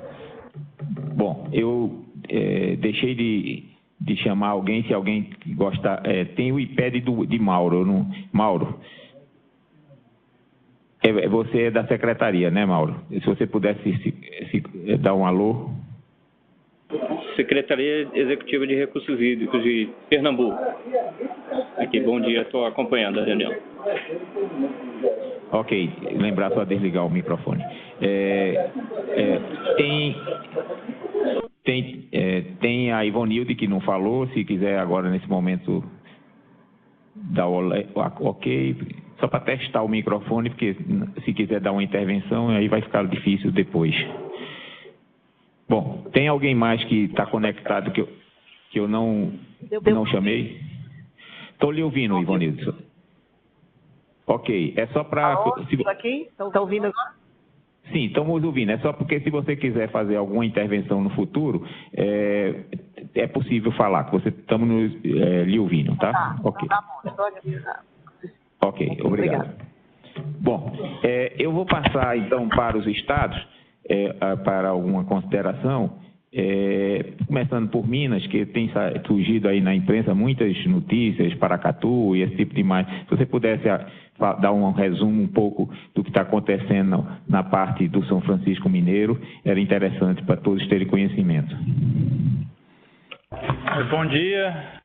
Bom, eu deixei de chamar alguém, se alguém gostar. Tem o iPad de Mauro. Mauro. Você é da secretaria, né, Mauro? Se você pudesse dar um alô.
Secretaria Executiva de Recursos Hídricos de Pernambuco. Aqui, bom dia, estou acompanhando a reunião.
Ok, lembrar só desligar o microfone. Tem a Ivonilde que não falou, se quiser agora nesse momento dar o ok, só para testar o microfone, porque se quiser dar uma intervenção, aí vai ficar difícil depois. Bom, tem alguém mais que está conectado que eu não chamei? Estou lhe ouvindo, Ivonilde. Ok, é só para...
Aqui? Está ouvindo agora?
Sim, estamos ouvindo. É só porque se você quiser fazer alguma intervenção no futuro, é possível falar, que estamos lhe ouvindo, tá?
Tá,
ok.
Tá bom, estou avisado.
Ok, obrigado. Bom, eu vou passar então para os estados, para alguma consideração, começando por Minas, que tem surgido aí na imprensa muitas notícias, Paracatu e esse tipo de mais. Se você pudesse dar um resumo um pouco do que está acontecendo na parte do São Francisco Mineiro, era interessante para todos terem conhecimento.
Bom dia.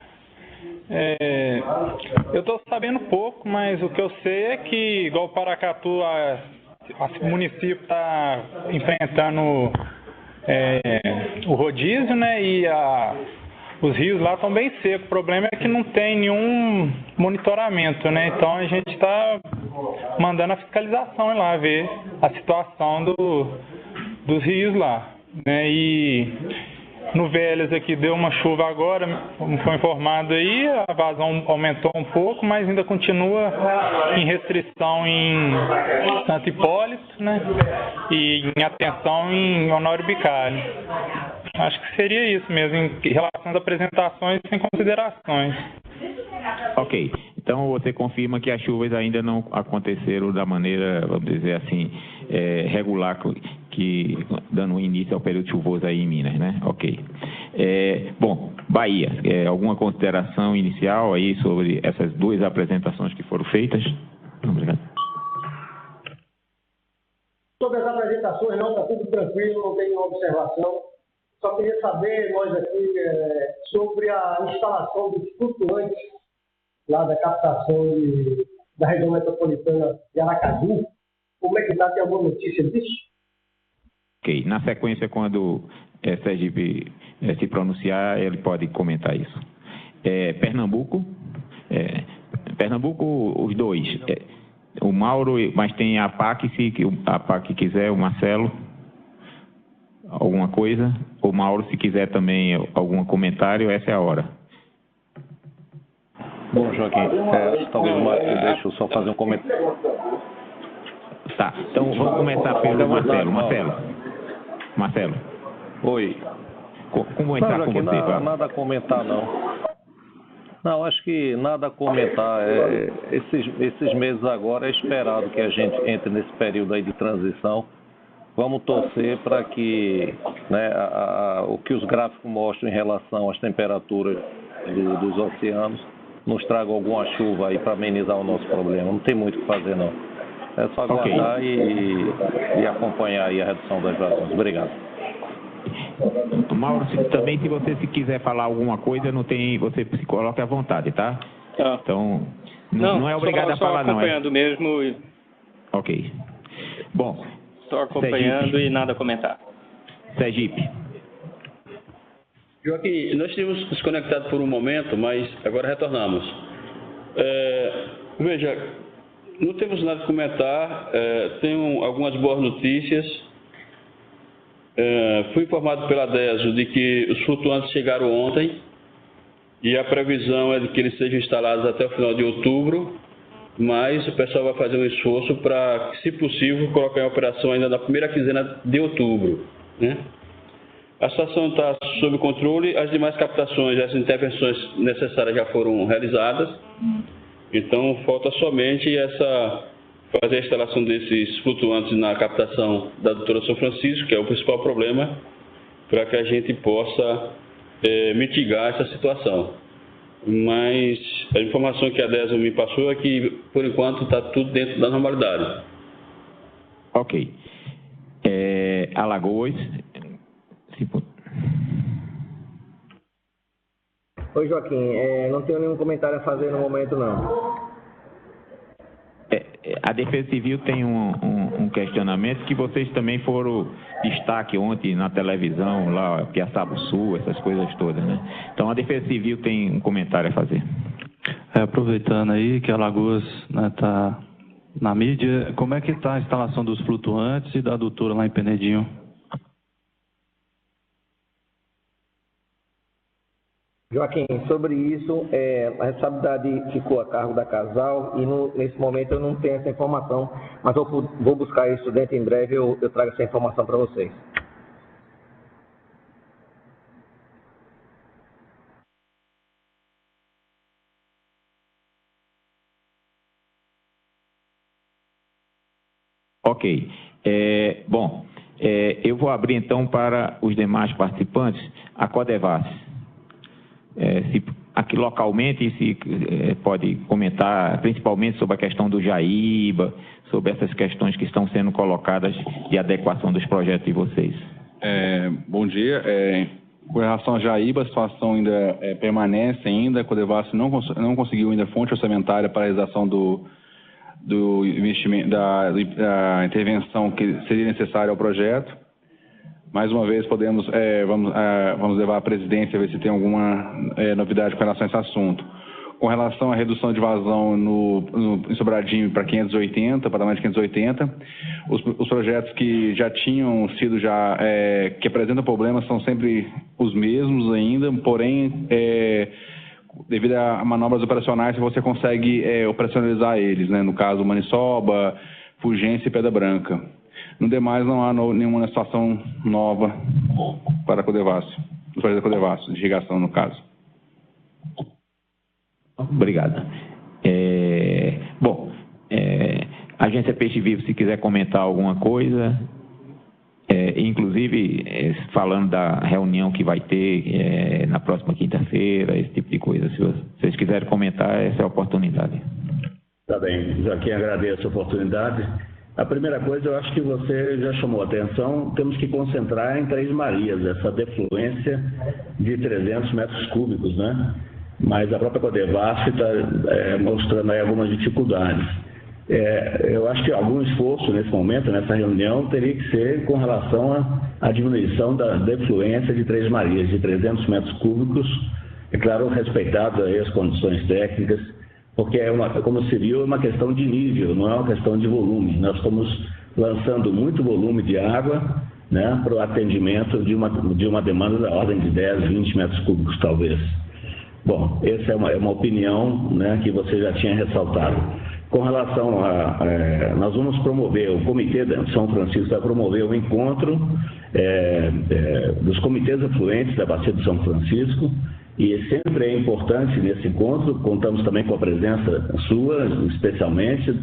Eu estou sabendo pouco, mas o que eu sei é que, igual Paracatu, o município está enfrentando o rodízio, né? E os rios lá estão bem secos. O problema é que não tem nenhum monitoramento, né? Então a gente está mandando a fiscalização ir lá ver a situação dos rios lá, né? E no Velhas aqui deu uma chuva agora, como foi informado aí, a vazão aumentou um pouco, mas ainda continua em restrição em Santo Hipólito, né? E em atenção em Honório Bicalho. Acho que seria isso mesmo, em relação às apresentações sem considerações.
Ok. Então você confirma que as chuvas ainda não aconteceram da maneira, vamos dizer assim, regular, que dando início ao período chuvoso aí em Minas, né? Ok. Bom, Bahia, alguma consideração inicial aí sobre essas duas apresentações que foram feitas? Obrigado.
Sobre as apresentações, não, está tudo tranquilo, não tem nenhuma observação. Só queria saber, nós aqui, sobre a instalação dos flutuantes lá da captação da região metropolitana de Aracaju. Como é que está? Tem alguma notícia disso?
Ok. Na sequência, quando Sergipe se pronunciar, ele pode comentar isso. Pernambuco, os dois. O Mauro, mas tem a PAC, se a PAC quiser, o Marcelo, alguma coisa. O Mauro, se quiser também algum comentário, essa é a hora.
Bom, Joaquim, talvez deixa eu só fazer um comentário.
Tá, então vamos começar pelo Marcelo.
Oi.
Como está com você?
Nada a comentar, não. Não, acho que nada a comentar. Esses meses agora é esperado que a gente entre nesse período aí de transição. Vamos torcer para que, né, o que os gráficos mostram em relação às temperaturas dos oceanos nos traga alguma chuva aí para amenizar o nosso problema. Não tem muito o que fazer, não. É só aguardar e acompanhar aí a redução das vazões. Obrigado.
Mauro, também se você quiser falar alguma coisa, você se coloque à vontade, tá? Então, não é obrigado a falar, não.
Estou acompanhando mesmo.
Ok. Bom.
Estou acompanhando Sergipe. E nada a comentar.
Sergipe.
Joaquim, nós tínhamos desconectado por um momento, mas agora retornamos. Veja, não temos nada a comentar, tenho algumas boas notícias. Fui informado pela DESO de que os flutuantes chegaram ontem e a previsão é de que eles sejam instalados até o final de outubro, mas o pessoal vai fazer um esforço para, se possível, colocar em operação ainda na primeira quinzena de outubro, né? A situação está sob controle, as demais captações, as intervenções necessárias já foram realizadas, então falta somente fazer a instalação desses flutuantes na captação da doutora São Francisco, que é o principal problema, para que a gente possa mitigar essa situação. Mas a informação que a DESO me passou é que, por enquanto, está tudo dentro da normalidade.
Ok. Alagoas.
Oi, Joaquim. Não tenho nenhum comentário a fazer no momento, não.
A Defesa Civil tem um questionamento que vocês também foram destaque ontem na televisão, lá, Piaçaba Sul, essas coisas todas, né? Então, a Defesa Civil tem um comentário a fazer.
Aproveitando aí que Alagoas está na mídia, como é que está a instalação dos flutuantes e da adutora lá em Penedinho?
Joaquim, sobre isso, a responsabilidade ficou a cargo da Casal e nesse momento eu não tenho essa informação, mas eu vou buscar isso dentro em breve, eu trago essa informação para vocês.
Ok. Eu vou abrir então para os demais participantes a Codevasf. Aqui localmente, se pode comentar principalmente sobre a questão do Jaíba, sobre essas questões que estão sendo colocadas de adequação dos projetos de vocês.
Bom dia. Com relação a Jaíba, a situação ainda permanece ainda. A Codevasf não conseguiu ainda fonte orçamentária para a realização do investimento, da intervenção que seria necessária ao projeto. Mais uma vez, vamos levar à presidência, ver se tem alguma novidade com relação a esse assunto. Com relação à redução de vazão em Sobradinho para 580, para mais de 580, os projetos que já tinham sido, que apresentam problemas são sempre os mesmos ainda, porém, devido a manobras operacionais, você consegue operacionalizar eles, né? No caso, Maniçoba, Fugência e Pedra Branca. No demais, não há nenhuma situação nova para a Codevasf, o projeto da Codevasf, de irrigação, no caso.
Obrigado. Agência Peixe Vivo, se quiser comentar alguma coisa, inclusive falando da reunião que vai ter na próxima quinta-feira, esse tipo de coisa. Se vocês quiserem comentar, essa é a oportunidade.
Tá bem, Joaquim, agradeço a oportunidade. A primeira coisa, eu acho que você já chamou a atenção, temos que concentrar em Três Marias, essa defluência de 300 metros cúbicos, né? Mas a própria Codevasf está mostrando aí algumas dificuldades. Eu acho que algum esforço nesse momento, nessa reunião, teria que ser com relação à diminuição da defluência de Três Marias, de 300 metros cúbicos, é claro, respeitado aí as condições técnicas, porque como se viu, é uma questão de nível, não é uma questão de volume. Nós estamos lançando muito volume de água, né, para o atendimento de uma demanda da ordem de 10, 20 metros cúbicos, talvez. Bom, essa é uma opinião, né, que você já tinha ressaltado. Com relação nós vamos promover, o Comitê de São Francisco vai promover o encontro dos comitês afluentes da Bacia de São Francisco, e sempre é importante nesse encontro, contamos também com a presença sua, especialmente,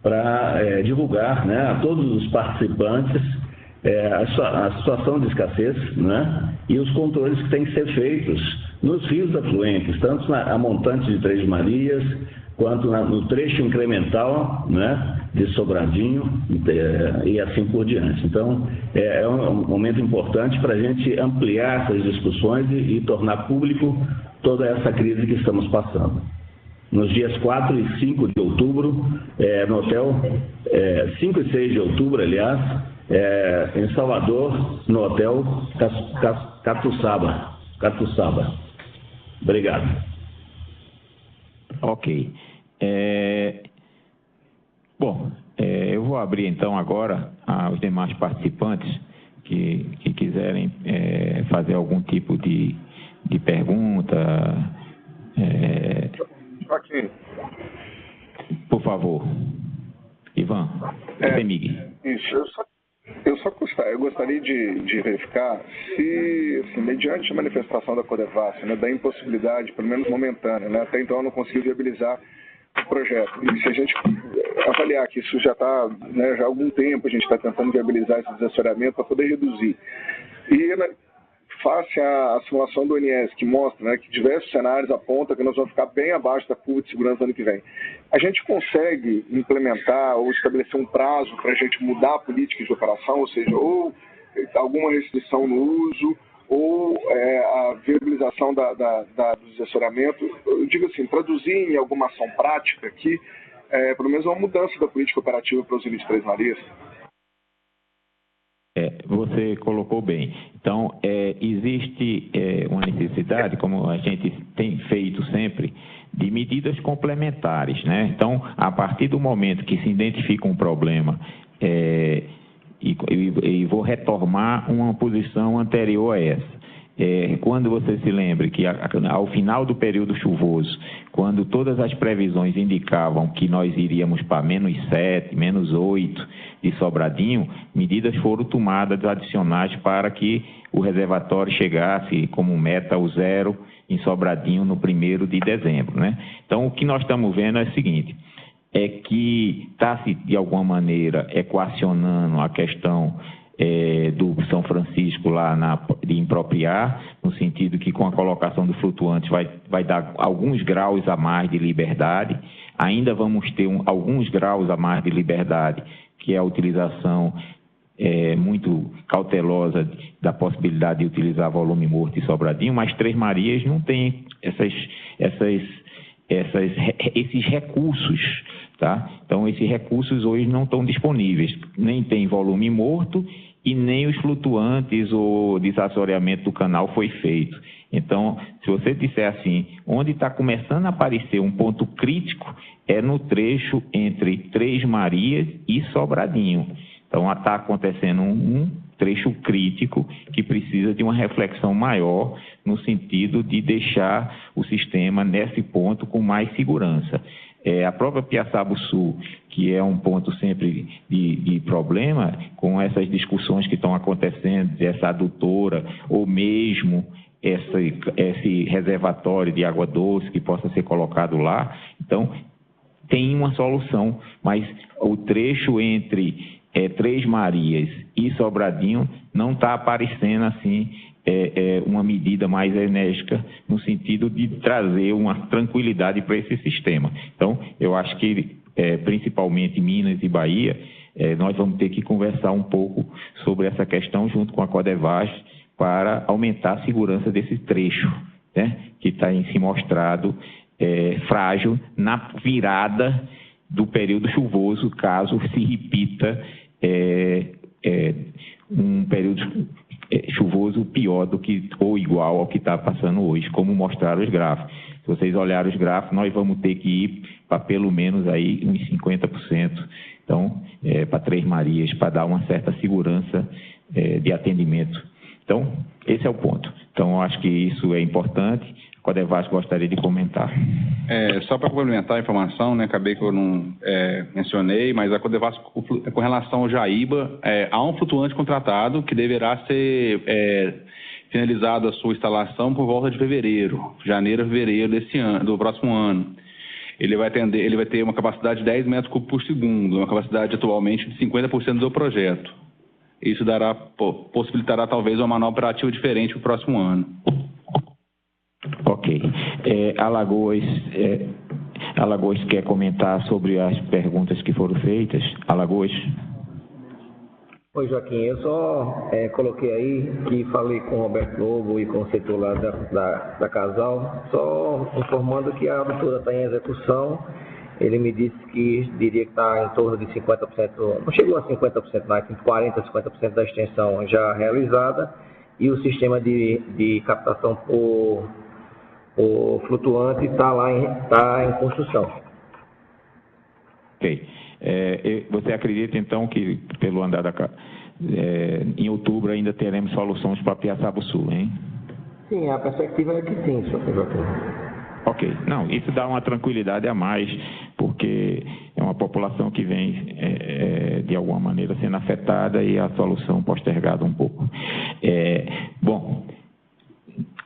para divulgar, né, a todos os participantes a situação de escassez, né, e os controles que têm que ser feitos nos rios afluentes, tanto a montante de Três Marias, quanto no trecho incremental, né, de Sobradinho e assim por diante. Então, é um momento importante para a gente ampliar essas discussões e tornar público toda essa crise que estamos passando. Nos dias 4 e 5 de outubro, no hotel, 5 e 6 de outubro, aliás, em Salvador, no hotel Catuçaba. Obrigado.
Ok. Eu vou abrir então agora aos demais participantes que quiserem fazer algum tipo de pergunta.
Joaquim.
Por favor. Ivan.
Isso, eu gostaria de verificar se, assim, mediante a manifestação da Codevasf, né, da impossibilidade, pelo menos momentânea, né, até então eu não consegui viabilizar o projeto. E se a gente avaliar que isso já está, né, já há algum tempo a gente está tentando viabilizar esse desassoreamento para poder reduzir. E, né, face à simulação do ONS, que mostra, né, que diversos cenários apontam que nós vamos ficar bem abaixo da curva de segurança no ano que vem. A gente consegue implementar ou estabelecer um prazo para a gente mudar a política de operação, ou seja, ou alguma restrição no uso, ou a viabilização do desassoreamento, eu digo assim, traduzir em alguma ação prática aqui, pelo menos uma mudança da política operativa para os limites de Três Marias?
Você colocou bem. Então, existe uma necessidade, como a gente tem feito sempre, de medidas complementares, né? Então, a partir do momento que se identifica um problema, e vou retomar uma posição anterior a essa. Quando você se lembre que ao final do período chuvoso, quando todas as previsões indicavam que nós iríamos para -7, -8 de Sobradinho, medidas foram tomadas adicionais para que o reservatório chegasse como meta ao 0 em Sobradinho no 1º de dezembro, né? Então, o que nós estamos vendo é o seguinte, é que está se, de alguma maneira, equacionando a questão do São Francisco lá de impropriar, no sentido que com a colocação do flutuante vai dar alguns graus a mais de liberdade, ainda vamos ter alguns graus a mais de liberdade, que é a utilização muito cautelosa da possibilidade de utilizar volume morto e Sobradinho, mas Três Marias não tem esses recursos, tá? Então, esses recursos hoje não estão disponíveis, nem tem volume morto e nem os flutuantes ou desassoreamento do canal foi feito. Então, se você disser assim, onde está começando a aparecer um ponto crítico é no trecho entre Três Marias e Sobradinho. Então, está acontecendo um trecho crítico que precisa de uma reflexão maior no sentido de deixar o sistema nesse ponto com mais segurança. A própria Piaçaba Sul, que é um ponto sempre de problema, com essas discussões que estão acontecendo, dessa adutora, ou mesmo esse reservatório de água doce que possa ser colocado lá, então tem uma solução, mas o trecho entre Três Marias e Sobradinho não está aparecendo assim uma medida mais enérgica no sentido de trazer uma tranquilidade para esse sistema. Então, eu acho que, principalmente Minas e Bahia, nós vamos ter que conversar um pouco sobre essa questão junto com a Codevasf para aumentar a segurança desse trecho, né, que está se mostrado frágil na virada do período chuvoso, caso se repita um período chuvoso pior do que ou igual ao que está passando hoje, como mostraram os gráficos. Se vocês olharem os gráficos, nós vamos ter que ir para pelo menos aí uns 50%, então, para Três Marias, para dar uma certa segurança de atendimento. Então, esse é o ponto. Então, eu acho que isso é importante. A Codevasf gostaria de comentar.
Só para complementar a informação, né, acabei que eu não mencionei, mas a Codevasf, com relação ao Jaíba, há um flutuante contratado que deverá ser finalizado a sua instalação por volta de janeiro, fevereiro desse ano, do próximo ano. Ele vai ter uma capacidade de 10 metros cúbicos por segundo, uma capacidade atualmente de 50% do projeto. Isso possibilitará talvez uma manobra operativa diferente para o próximo ano.
Ok. Alagoas quer comentar sobre as perguntas que foram feitas? Alagoas?
Oi, Joaquim. Eu só coloquei aí que falei com o Roberto Lobo e com o setor lá da Casal, só informando que a abertura está em execução. Ele me disse que diria que está em torno de 50%, não chegou a 50%, mas 40%, 50% da extensão já realizada, e o sistema de captação por flutuante está em construção.
Ok. Você acredita, então, que pelo andar da casa, em outubro ainda teremos soluções para Piaçaba Sul, hein?
Sim, a perspectiva é que sim, senhor Joaquim.
Ok. Não, isso dá uma tranquilidade a mais, porque é uma população que vem, de alguma maneira, sendo afetada e a solução postergada um pouco. Bom,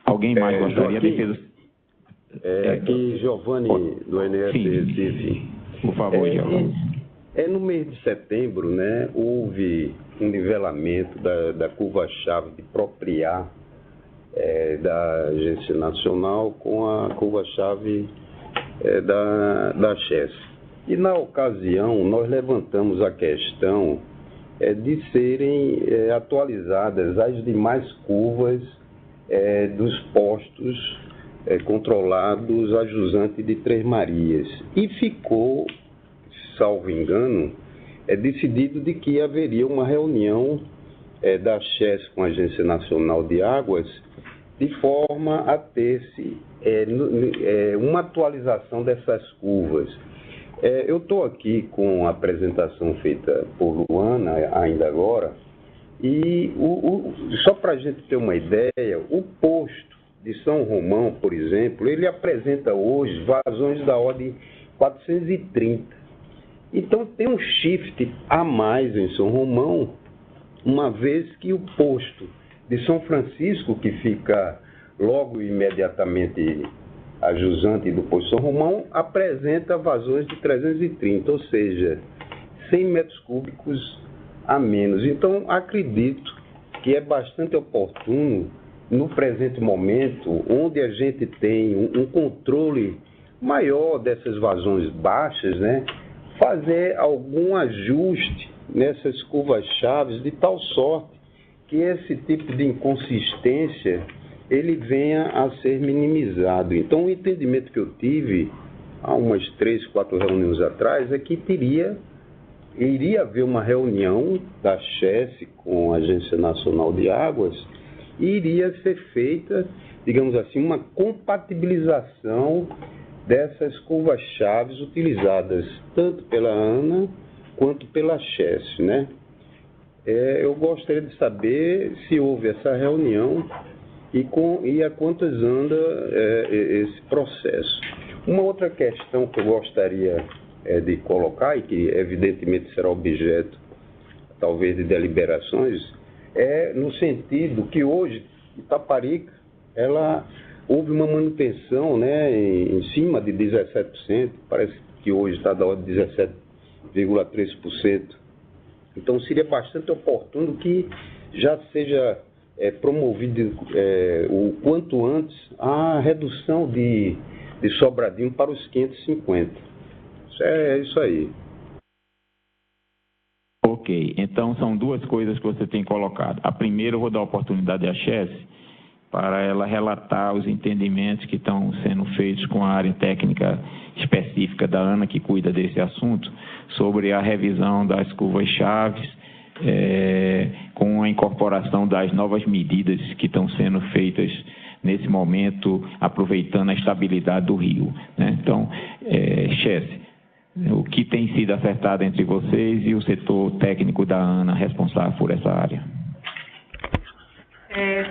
alguém mais gostaria de defesa?
Aqui, Giovanni, do NS Recife.
Por favor, Giovanni.
No mês de setembro, né, houve um nivelamento da curva-chave de Propriá, da Agência Nacional com a curva-chave da Chess. E na ocasião nós levantamos a questão de serem atualizadas as demais curvas dos postos controlados a jusante de Três Marias. E ficou, salvo engano, decidido de que haveria uma reunião da Chess com a Agência Nacional de Águas, de forma a ter-se uma atualização dessas curvas. Eu estou aqui com a apresentação feita por Luana, ainda agora, e só para a gente ter uma ideia, o posto de São Romão, por exemplo, ele apresenta hoje vazões da ordem 430. Então tem um shift a mais em São Romão, uma vez que o posto de São Francisco, que fica logo imediatamente a jusante do posto São Romão, apresenta vazões de 330, ou seja, 100 metros cúbicos a menos. Então, acredito que é bastante oportuno, no presente momento, onde a gente tem um controle maior dessas vazões baixas, né, fazer algum ajuste nessas curvas-chaves de tal sorte que esse tipo de inconsistência ele venha a ser minimizado. Então, o entendimento que eu tive há umas 3, 4 reuniões atrás é que teria iria haver uma reunião da CHES com a Agência Nacional de Águas e iria ser feita, digamos assim, uma compatibilização dessas curvas-chaves utilizadas tanto pela ANA quanto pela CHES, né? Eu gostaria de saber se houve essa reunião e a quantas anda esse processo. Uma outra questão que eu gostaria de colocar, e que evidentemente será objeto talvez de deliberações, é no sentido que hoje Itaparica, houve uma manutenção, né, em cima de 17%, parece que hoje está da ordem de 17,3%. Então seria bastante oportuno que já seja promovido o quanto antes a redução de Sobradinho para os 550. É isso aí.
Ok, então são duas coisas que você tem colocado. A primeira, eu vou dar a oportunidade à CHES para ela relatar os entendimentos que estão sendo feitos com a área técnica específica da ANA, que cuida desse assunto, sobre a revisão das curvas-chaves, com a incorporação das novas medidas que estão sendo feitas nesse momento, aproveitando a estabilidade do rio, né? Então, CHES, o que tem sido acertado entre vocês e o setor técnico da ANA responsável por essa área?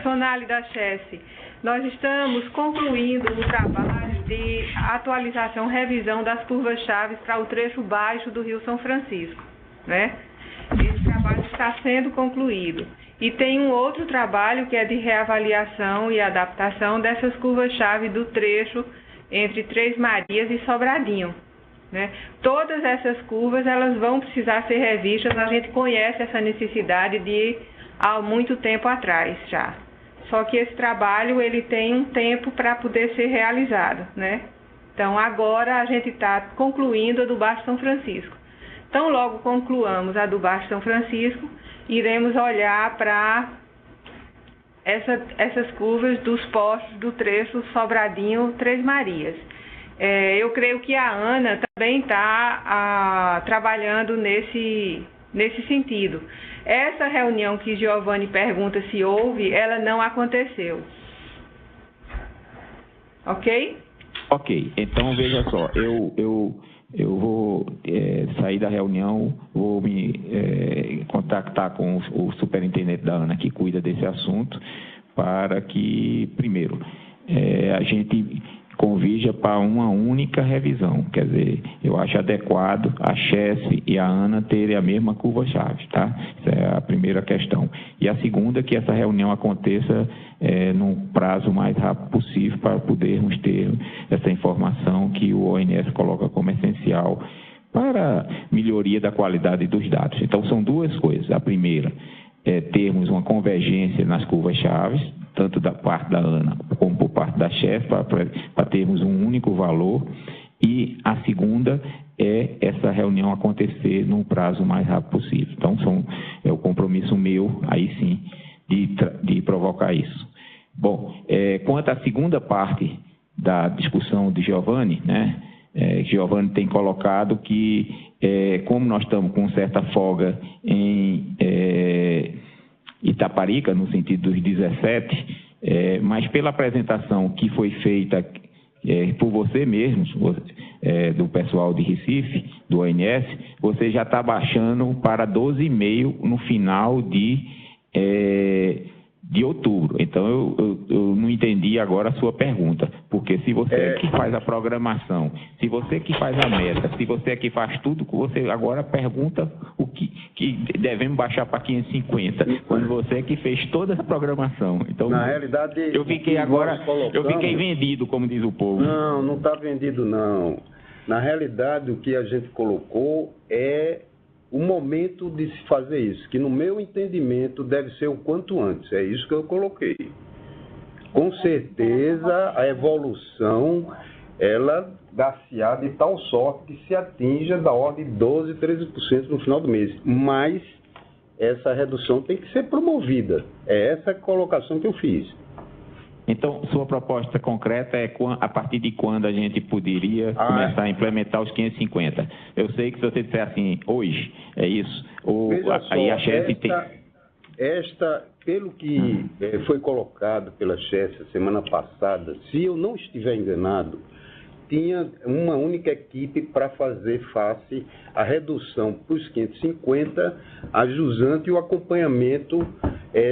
Sonali da CHES, nós estamos concluindo o trabalho de atualização, revisão das curvas-chaves para o trecho baixo do Rio São Francisco, né? Esse trabalho está sendo concluído. E tem um outro trabalho que é de reavaliação e adaptação dessas curvas-chave do trecho entre Três Marias e Sobradinho, né? Todas essas curvas, elas vão precisar ser revistas. A gente conhece essa necessidade há muito tempo atrás já. Só que esse trabalho, ele tem um tempo para poder ser realizado, né? Então, agora a gente está concluindo a do Baixo São Francisco. Então, logo concluamos a do Baixo São Francisco, iremos olhar para essas curvas dos postos do trecho Sobradinho Três Marias. Eu creio que a ANA também está trabalhando nesse sentido. Essa reunião que Giovanni pergunta se houve, ela não aconteceu. Ok?
Ok, então veja só, eu vou sair da reunião, vou me contactar com o superintendente da ANA que cuida desse assunto, para que, primeiro, a gente convija para uma única revisão. Quer dizer, eu acho adequado a CHES e a ANA terem a mesma curva-chave, tá? Essa é a primeira questão. E a segunda, que essa reunião aconteça num prazo mais rápido possível para podermos ter essa informação que o ONS coloca como essencial para melhoria da qualidade dos dados. Então, são duas coisas. A primeira é termos uma convergência nas curvas-chaves, tanto da parte da ANA como por parte da CHES, para termos um único valor. E a segunda é essa reunião acontecer num prazo mais rápido possível. Então, é o compromisso meu, aí sim, de provocar isso. Bom, quanto à segunda parte da discussão de Giovanni, né? Giovanni tem colocado que, como nós estamos com certa folga em Itaparica, no sentido dos 17, mas pela apresentação que foi feita por você mesmo, do pessoal de Recife, do ONS, você já está baixando para 12,5 no final de outubro. Então, eu não entendi agora a sua pergunta, porque se você é que faz a programação, se você é que faz a meta, se você é que faz tudo, você agora pergunta o que devemos baixar para 550, quando você é que fez toda essa programação. Então, na realidade, eu fiquei vendido, como diz o povo.
Não está vendido, não. Na realidade, o que a gente colocou é o momento de se fazer isso, que no meu entendimento deve ser o quanto antes. É isso que eu coloquei. Com certeza, a evolução, ela dá-se-á de tal sorte que se atinja da ordem de 12%, 13% no final do mês. Mas essa redução tem que ser promovida. É essa colocação que eu fiz.
Então, sua proposta concreta é a partir de quando a gente poderia começar a implementar os 550? Eu sei que se você disser assim, hoje, é isso? Ou aí a Chess tem...
Pelo que foi colocado pela Chess semana passada, se eu não estiver enganado, tinha uma única equipe para fazer face à redução para os 550, a jusante e o acompanhamento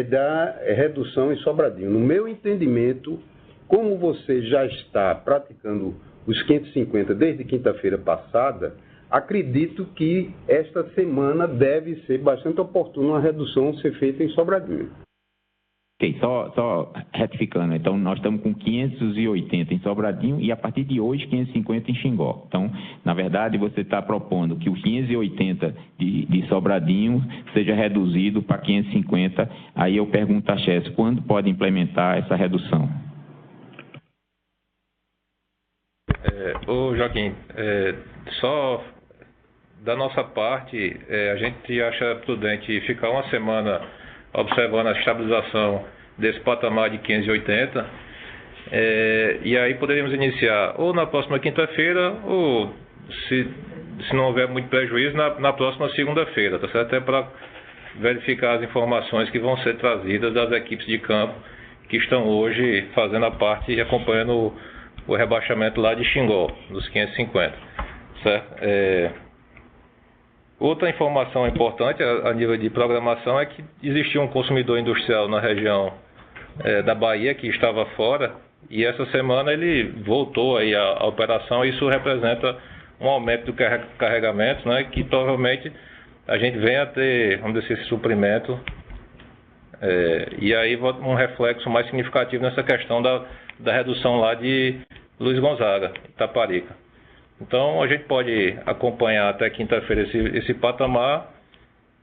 da redução em Sobradinho. No meu entendimento, como você já está praticando os 550 desde quinta-feira passada, acredito que esta semana deve ser bastante oportuna a redução ser feita em Sobradinho.
Ok, só retificando, então nós estamos com 580 em Sobradinho e a partir de hoje 550 em Xingó. Então, na verdade, você está propondo que o 580 de Sobradinho seja reduzido para 550. Aí eu pergunto à Chess, quando pode implementar essa redução?
Ô Joaquim, só da nossa parte, a gente acha prudente ficar uma semana observando a estabilização desse patamar de 580, e aí poderíamos iniciar ou na próxima quinta-feira, ou se não houver muito prejuízo, na próxima segunda-feira, tá certo? Até para verificar as informações que vão ser trazidas das equipes de campo que estão hoje fazendo a parte e acompanhando o rebaixamento lá de Xingó, dos 550, certo? Outra informação importante a nível de programação é que existia um consumidor industrial na região da Bahia que estava fora, e essa semana ele voltou aí à operação, e isso representa um aumento do carregamento, né, que provavelmente a gente venha a ter, vamos dizer, esse suprimento, e aí um reflexo mais significativo nessa questão da redução lá de Luiz Gonzaga, Itaparica. Então, a gente pode acompanhar até quinta-feira esse patamar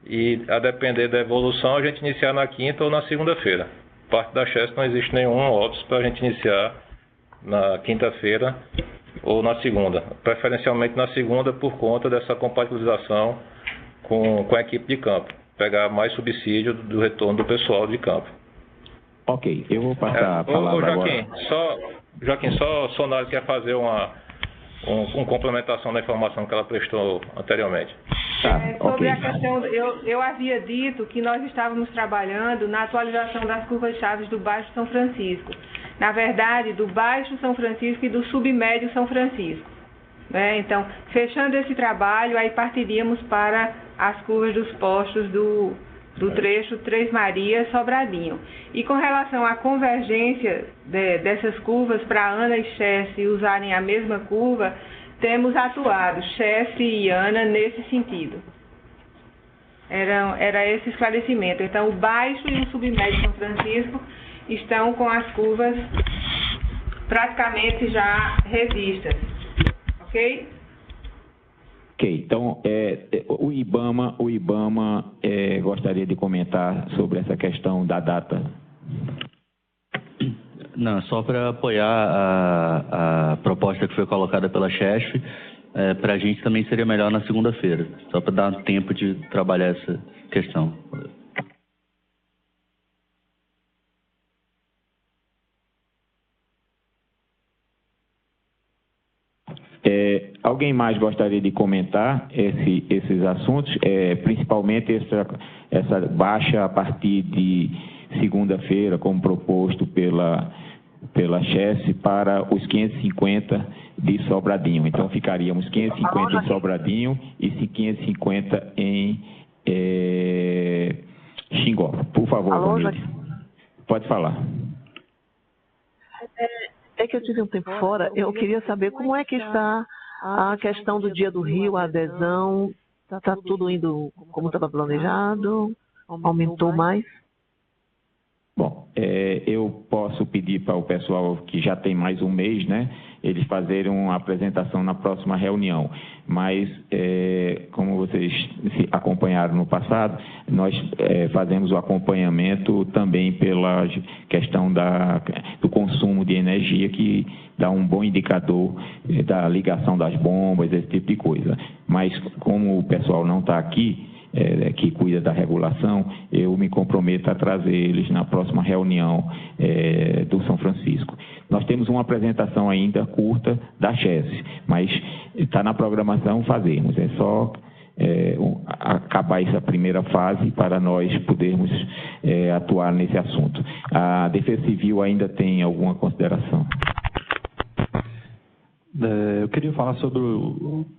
e, a depender da evolução, a gente iniciar na quinta ou na segunda-feira. Parte da Chess não existe nenhum óbice para a gente iniciar na quinta-feira ou na segunda. Preferencialmente na segunda, por conta dessa compatibilização com a equipe de campo. Pegar mais subsídio do retorno do pessoal de campo.
Ok, eu vou passar a palavra agora.
Joaquim, só Sonário quer fazer uma complementação da informação que ela prestou anteriormente.
Sobre a questão, eu havia dito que nós estávamos trabalhando na atualização das curvas-chave do Baixo São Francisco. Na verdade, do Baixo São Francisco e do Submédio São Francisco. Então, fechando esse trabalho, aí partiríamos para as curvas dos postos do trecho Três Marias, Sobradinho. E com relação à convergência dessas curvas para Ana e Chess usarem a mesma curva, temos atuado Chess e Ana nesse sentido. Era esse esclarecimento. Então, o Baixo e o Submédio São Francisco estão com as curvas praticamente já revistas. Ok?
Ok, então o IBAMA gostaria de comentar sobre essa questão da data.
Não, só para apoiar a proposta que foi colocada pela chefe, para a gente também seria melhor na segunda-feira, só para dar tempo de trabalhar essa questão.
Alguém mais gostaria de comentar esses assuntos, principalmente essa baixa a partir de segunda-feira, como proposto pela Chess, para os 550 de Sobradinho. Então, ficaríamos 550 em Sobradinho e 550 em Xingó. Por favor, Vanilde. Pode falar.
É que eu tive um tempo fora, eu queria saber como é que está a questão do Dia do Rio, a adesão, está tudo indo como estava planejado? Aumentou mais?
Bom, eu posso pedir para o pessoal que já tem mais um mês, né, eles fazerem uma apresentação na próxima reunião. Mas, como vocês se acompanharam no passado, nós fazemos o acompanhamento também pela questão do consumo de energia, que dá um bom indicador da ligação das bombas, esse tipo de coisa. Mas, como o pessoal não está aqui, que cuida da regulação, eu me comprometo a trazer eles na próxima reunião do São Francisco. Nós temos uma apresentação ainda curta da CHESF, mas está na programação fazermos. É só acabar essa primeira fase para nós podermos atuar nesse assunto. A Defesa Civil ainda tem alguma consideração?
Eu queria falar sobre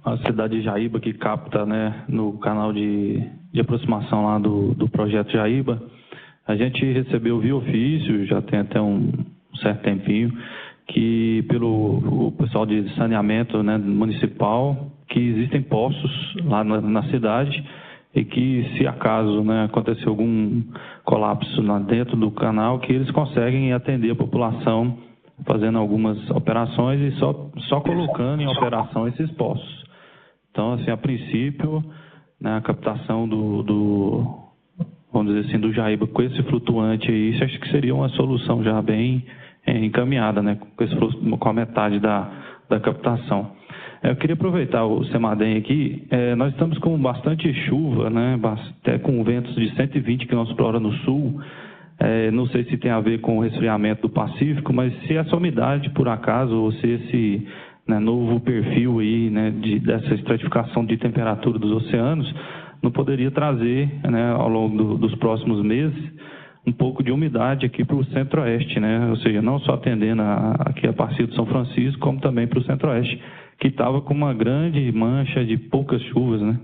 a cidade de Jaíba, que capta, né, no canal de aproximação lá do projeto Jaíba. A gente recebeu via ofício, já tem até um certo tempinho, que pelo pessoal de saneamento, né, municipal, que existem poços lá na cidade e que, se acaso, né, acontecer algum colapso lá dentro do canal, que eles conseguem atender a população fazendo algumas operações e só colocando em operação esses poços. Então, assim, a princípio, né, a captação vamos dizer assim, do Jaíba com esse flutuante aí, isso acho que seria uma solução já bem encaminhada, né, com a metade da captação. Eu queria aproveitar o Semadem aqui. Nós estamos com bastante chuva, né, até com ventos de 120 km por hora no sul. Não sei se tem a ver com o resfriamento do Pacífico, mas se essa umidade, por acaso, ou se esse, né, novo perfil aí, né, dessa estratificação de temperatura dos oceanos, não poderia trazer, né, ao longo dos próximos meses, um pouco de umidade aqui para o centro-oeste, né? Ou seja, não só atendendo aqui a partir do São Francisco, como também para o centro-oeste, que estava com uma grande mancha de poucas chuvas, né?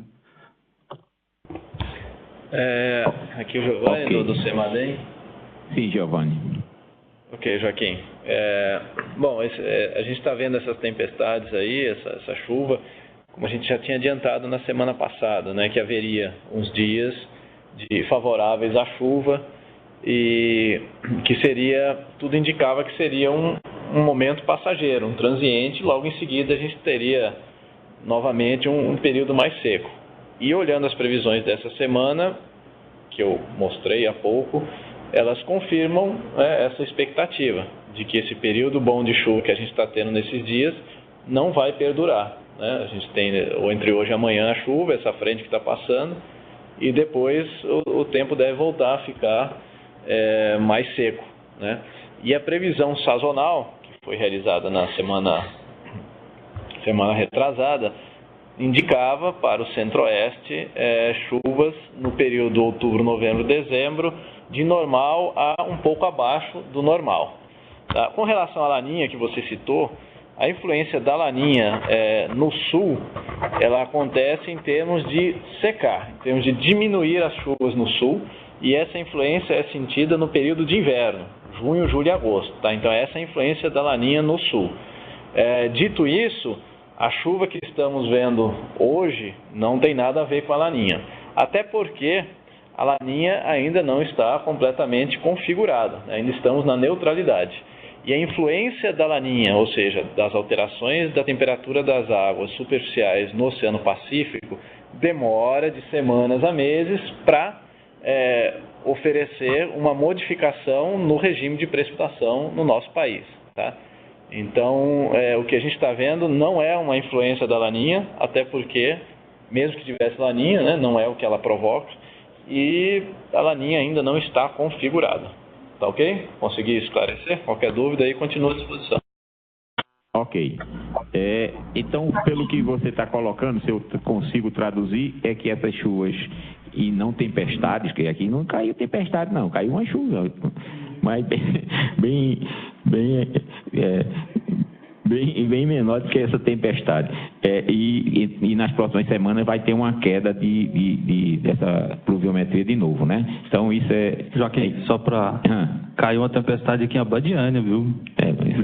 Aqui o Giovanni, do Semadem.
Sim, Giovanni.
Ok, Joaquim. Bom, a gente está vendo essas tempestades aí, essa chuva, como a gente já tinha adiantado na semana passada, né, que haveria uns dias favoráveis à chuva e que tudo indicava que seria um momento passageiro, um transiente, logo em seguida a gente teria novamente um período mais seco. E olhando as previsões dessa semana, que eu mostrei há pouco, elas confirmam essa expectativa de que esse período bom de chuva que a gente está tendo nesses dias não vai perdurar, né? A gente tem entre hoje e amanhã a chuva, essa frente que está passando, e depois o tempo deve voltar a ficar mais seco, né? E a previsão sazonal, que foi realizada na semana retrasada, indicava para o centro-oeste chuvas no período outubro, novembro, dezembro, de normal a um pouco abaixo do normal. Tá? Com relação à laninha que você citou, a influência da laninha no sul, ela acontece em termos de secar, em termos de diminuir as chuvas no sul, e essa influência é sentida no período de inverno, junho, julho e agosto. Tá? Então essa é a influência da laninha no sul. Dito isso, a chuva que estamos vendo hoje não tem nada a ver com a laninha, até porque a laninha ainda não está completamente configurada, ainda estamos na neutralidade. E a influência da laninha, ou seja, das alterações da temperatura das águas superficiais no Oceano Pacífico, demora de semanas a meses para oferecer uma modificação no regime de precipitação no nosso país. Tá? Então, o que a gente está vendo não é uma influência da laninha, até porque, mesmo que tivesse laninha, né, não é o que ela provoca, e a laninha ainda não está configurada. Tá ok? Consegui esclarecer? Qualquer dúvida aí, continua à disposição.
Ok. Então, pelo que você está colocando, se eu consigo traduzir, é que essas chuvas e não tempestades, que aqui não caiu tempestade não, caiu uma chuva, mas bem menor do que essa tempestade. E nas próximas semanas vai ter uma queda dessa pluviometria de novo, né? Então isso
Joaquim, só para... Caiu uma tempestade aqui em Abadiânia, viu?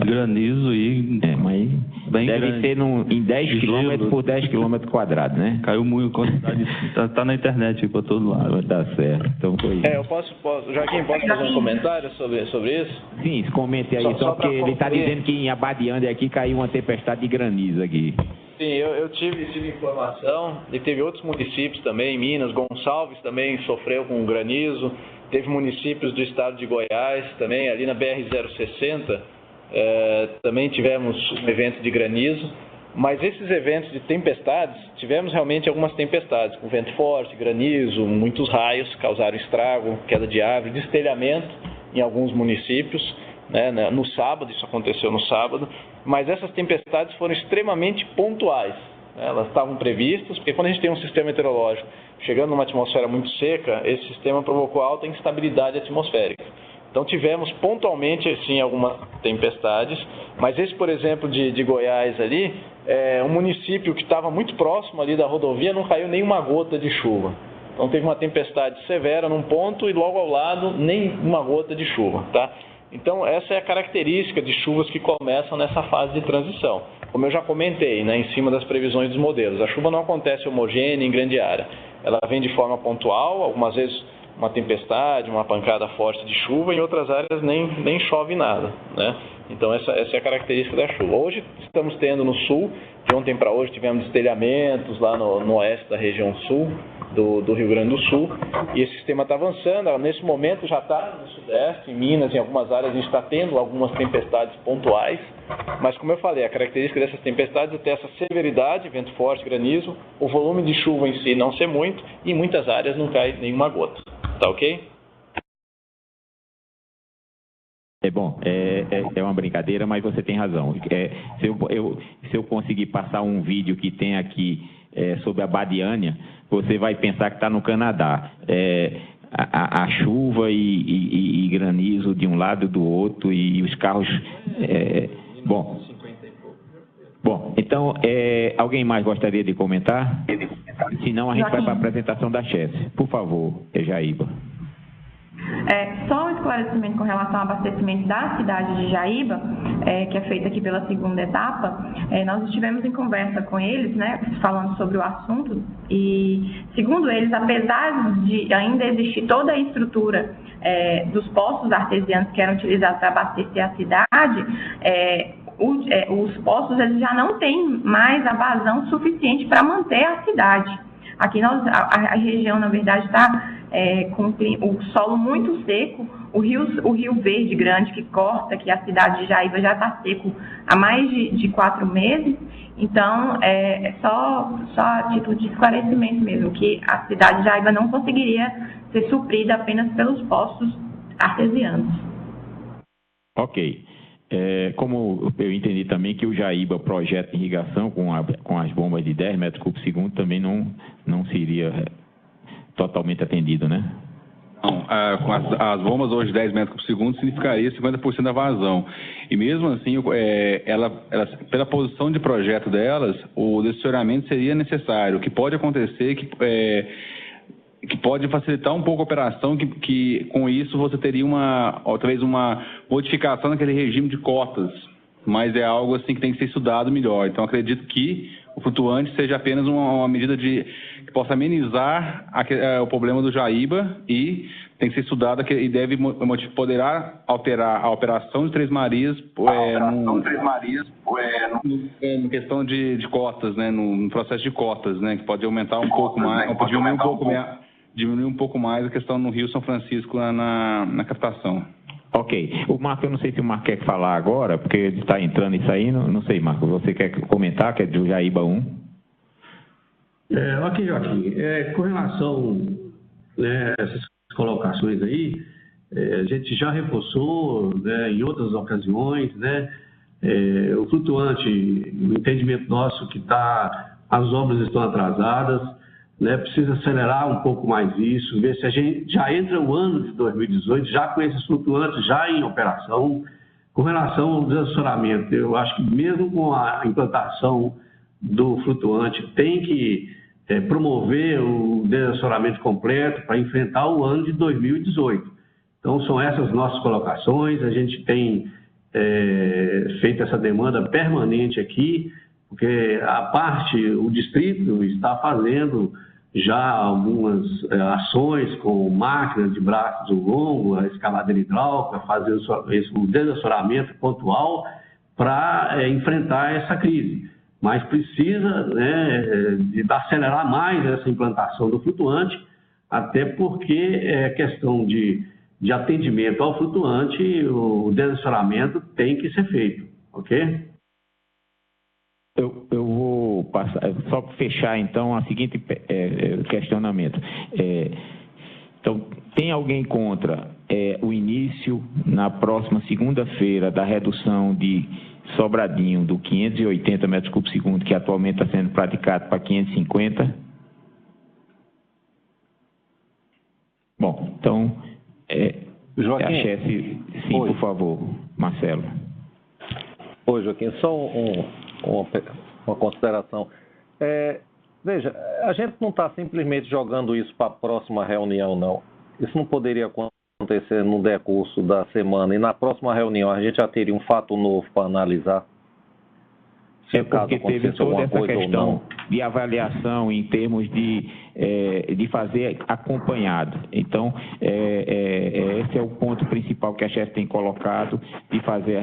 Granizo e...
mas bem deve grande. Ser em 10 km por 10 km quadrados, né?
Caiu muito, quantidade. Tá na internet para todo lado.
Tá certo. Então foi isso.
Eu posso Joaquim, posso fazer um comentário sobre isso?
Sim, comente aí, só porque ele está dizendo que em Abadiânia aqui caiu uma tempestade de granizo aqui.
Sim, eu tive informação, e teve outros municípios também, em Minas, Gonçalves também sofreu com granizo, teve municípios do estado de Goiás também, ali na BR-060, também tivemos um evento de granizo, Mas esses eventos de tempestades, tivemos realmente algumas tempestades, com vento forte, granizo, muitos raios, causaram estrago, queda de árvore, destelhamento em alguns municípios, né, no sábado, isso aconteceu no sábado, mas essas tempestades foram extremamente pontuais, né, elas estavam previstas, porque quando a gente tem um sistema meteorológico chegando numa atmosfera muito seca, esse sistema provocou alta instabilidade atmosférica. Então tivemos pontualmente, sim, algumas tempestades, mas esse, por exemplo, de Goiás ali, um município que estava muito próximo ali da rodovia, não caiu nenhuma gota de chuva. Então teve uma tempestade severa num ponto e logo ao lado nem uma gota de chuva, tá? Então essa é a característica de chuvas que começam nessa fase de transição. Como eu já comentei, né, em cima das previsões dos modelos, a chuva não acontece homogênea em grande área. Ela vem de forma pontual, algumas vezes uma tempestade, uma pancada forte de chuva, em outras áreas nem chove nada, né? Então essa é a característica da chuva. Hoje estamos tendo no sul, de ontem para hoje tivemos destelhamentos lá no oeste da região sul do Rio Grande do Sul, e esse sistema está avançando. Nesse momento já está no sudeste, em Minas, em algumas áreas a gente está tendo algumas tempestades pontuais, mas como eu falei, a característica dessas tempestades é ter essa severidade, vento forte, granizo, o volume de chuva em si não ser muito, e em muitas áreas não cai nenhuma gota. Tá ok?
É uma brincadeira, mas você tem razão. Se eu conseguir passar um vídeo que tem aqui sobre a Badiânia, você vai pensar que está no Canadá. A chuva e granizo de um lado e do outro, e os carros... Bom, então, alguém mais gostaria de comentar? Senão a gente vai para a apresentação da Chesf. Por favor, Jaíba.
Só um esclarecimento com relação ao abastecimento da cidade de Jaíba, que é feito aqui pela segunda etapa. Nós estivemos em conversa com eles, né, falando sobre o assunto, e segundo eles, apesar de ainda existir toda a estrutura dos poços artesianos que eram utilizados para abastecer a cidade, os poços eles já não têm mais a vazão suficiente para manter a cidade. Aqui a região, na verdade, está com o solo muito seco, o Rio Verde Grande, que corta, que a cidade de Jaíba já está seco há mais de 4 meses. Então, só a título de esclarecimento mesmo, que a cidade de Jaíba não conseguiria ser suprida apenas pelos poços artesianos.
Ok. Como eu entendi também que o Jaíba, projeto de irrigação com as bombas de 10 metros cúbicos por segundo, também não seria totalmente atendido, né?
Não, com as bombas hoje 10 metros por segundo significaria 50% da vazão. E mesmo assim, elas, pela posição de projeto delas, o desessoramento seria necessário. O que pode acontecer que pode facilitar um pouco a operação, que com isso você teria talvez uma modificação naquele regime de cotas, mas é algo assim que tem que ser estudado melhor. Então acredito que o flutuante seja apenas uma medida que possa amenizar o problema do Jaíba, e tem que ser estudado e poderá alterar a operação de Três Marias em questão de cotas, né, no processo de cotas, né, que pode aumentar um pouco mais, diminuir um pouco mais a questão no Rio São Francisco na captação.
Ok. O Marco, eu não sei se o Marco quer falar agora, porque ele está entrando e saindo. Não sei, Marco, você quer comentar, que é do Jaíba 1?
Ok, Joaquim. Com relação a essas colocações aí, a gente já reforçou, né, em outras ocasiões, né, o flutuante, no entendimento nosso que as obras estão atrasadas, né, precisa acelerar um pouco mais isso, ver se a gente já entra o ano de 2018, já com esses flutuantes já em operação. Com relação ao desassessoramento, eu acho que mesmo com a implantação do flutuante, tem que promover o desassessoramento completo para enfrentar o ano de 2018. Então, são essas nossas colocações, a gente tem feito essa demanda permanente aqui, porque o distrito está fazendo já algumas ações com máquinas de braços longo, a escavadeira hidráulica, fazer o desassessoramento pontual para enfrentar essa crise. Mas precisa, né, de acelerar mais essa implantação do flutuante, até porque é questão de atendimento ao flutuante, o desassessoramento tem que ser feito, ok?
Eu vou passar, só para fechar, então, o seguinte questionamento. Então, tem alguém contra o início, na próxima segunda-feira, da redução de Sobradinho do 580 metros cúbicos por segundo, que atualmente está sendo praticado, para 550? Bom, então,
Joaquim,
a chefe, sim, por favor, Marcelo.
Oi, Joaquim, só uma consideração. Veja, a gente não está simplesmente jogando isso para a próxima reunião, não. Isso não poderia acontecer no decurso da semana. E na próxima reunião a gente já teria um fato novo para analisar.
Porque teve toda essa questão de avaliação em termos de fazer acompanhado. Então, esse é o ponto principal que a chefe tem colocado, de fazer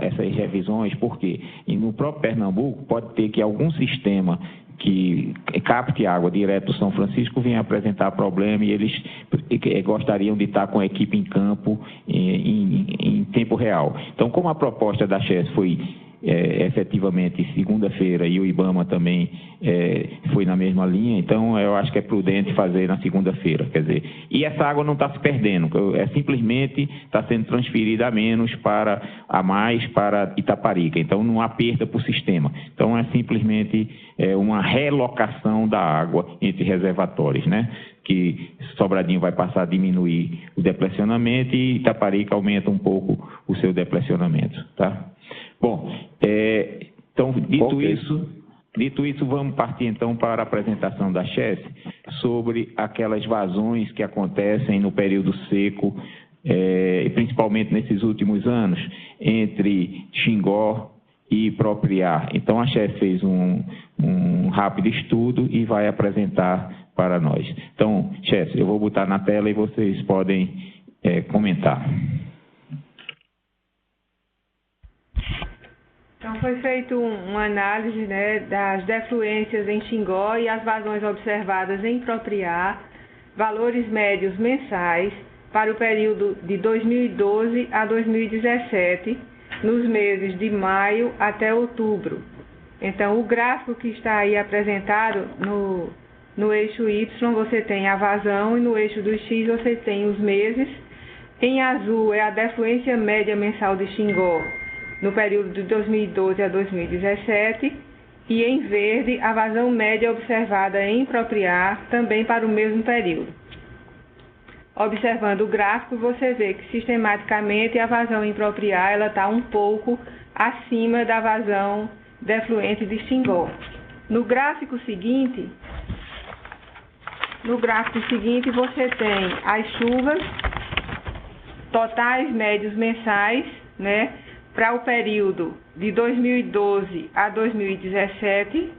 essas revisões, porque no próprio Pernambuco pode ter que algum sistema que capte água direto do São Francisco venha apresentar problema e eles gostariam de estar com a equipe em campo em tempo real. Então, como a proposta da CHES foi efetivamente segunda-feira e o IBAMA também foi na mesma linha, então eu acho que é prudente fazer na segunda-feira, quer dizer, e essa água não está se perdendo, simplesmente está sendo transferida a mais para Itaparica, então não há perda para o sistema, então é simplesmente uma relocação da água entre reservatórios, né? Que Sobradinho vai passar a diminuir o depressionamento e Itaparica aumenta um pouco o seu depressionamento, tá? Bom, então, dito isso, vamos partir então para a apresentação da CHES sobre aquelas vazões que acontecem no período seco, e principalmente nesses últimos anos, entre Xingó e Propriar. Então, a CHES fez um rápido estudo e vai apresentar para nós. Então, CHES, eu vou botar na tela e vocês podem comentar.
Então, foi feita uma análise, né, das defluências em Xingó e as vazões observadas em Propriar, valores médios mensais para o período de 2012 a 2017, nos meses de maio até outubro. Então, o gráfico que está aí apresentado no eixo Y, você tem a vazão e no eixo do X você tem os meses. Em azul é a defluência média mensal de Xingó no período de 2012 a 2017, e em verde a vazão média observada em Propriar, também para o mesmo período. Observando o gráfico, você vê que sistematicamente a vazão em Propriar está um pouco acima da vazão defluente de Xingó. No gráfico seguinte você tem as chuvas totais médios mensais, né, para o período de 2012 a 2017,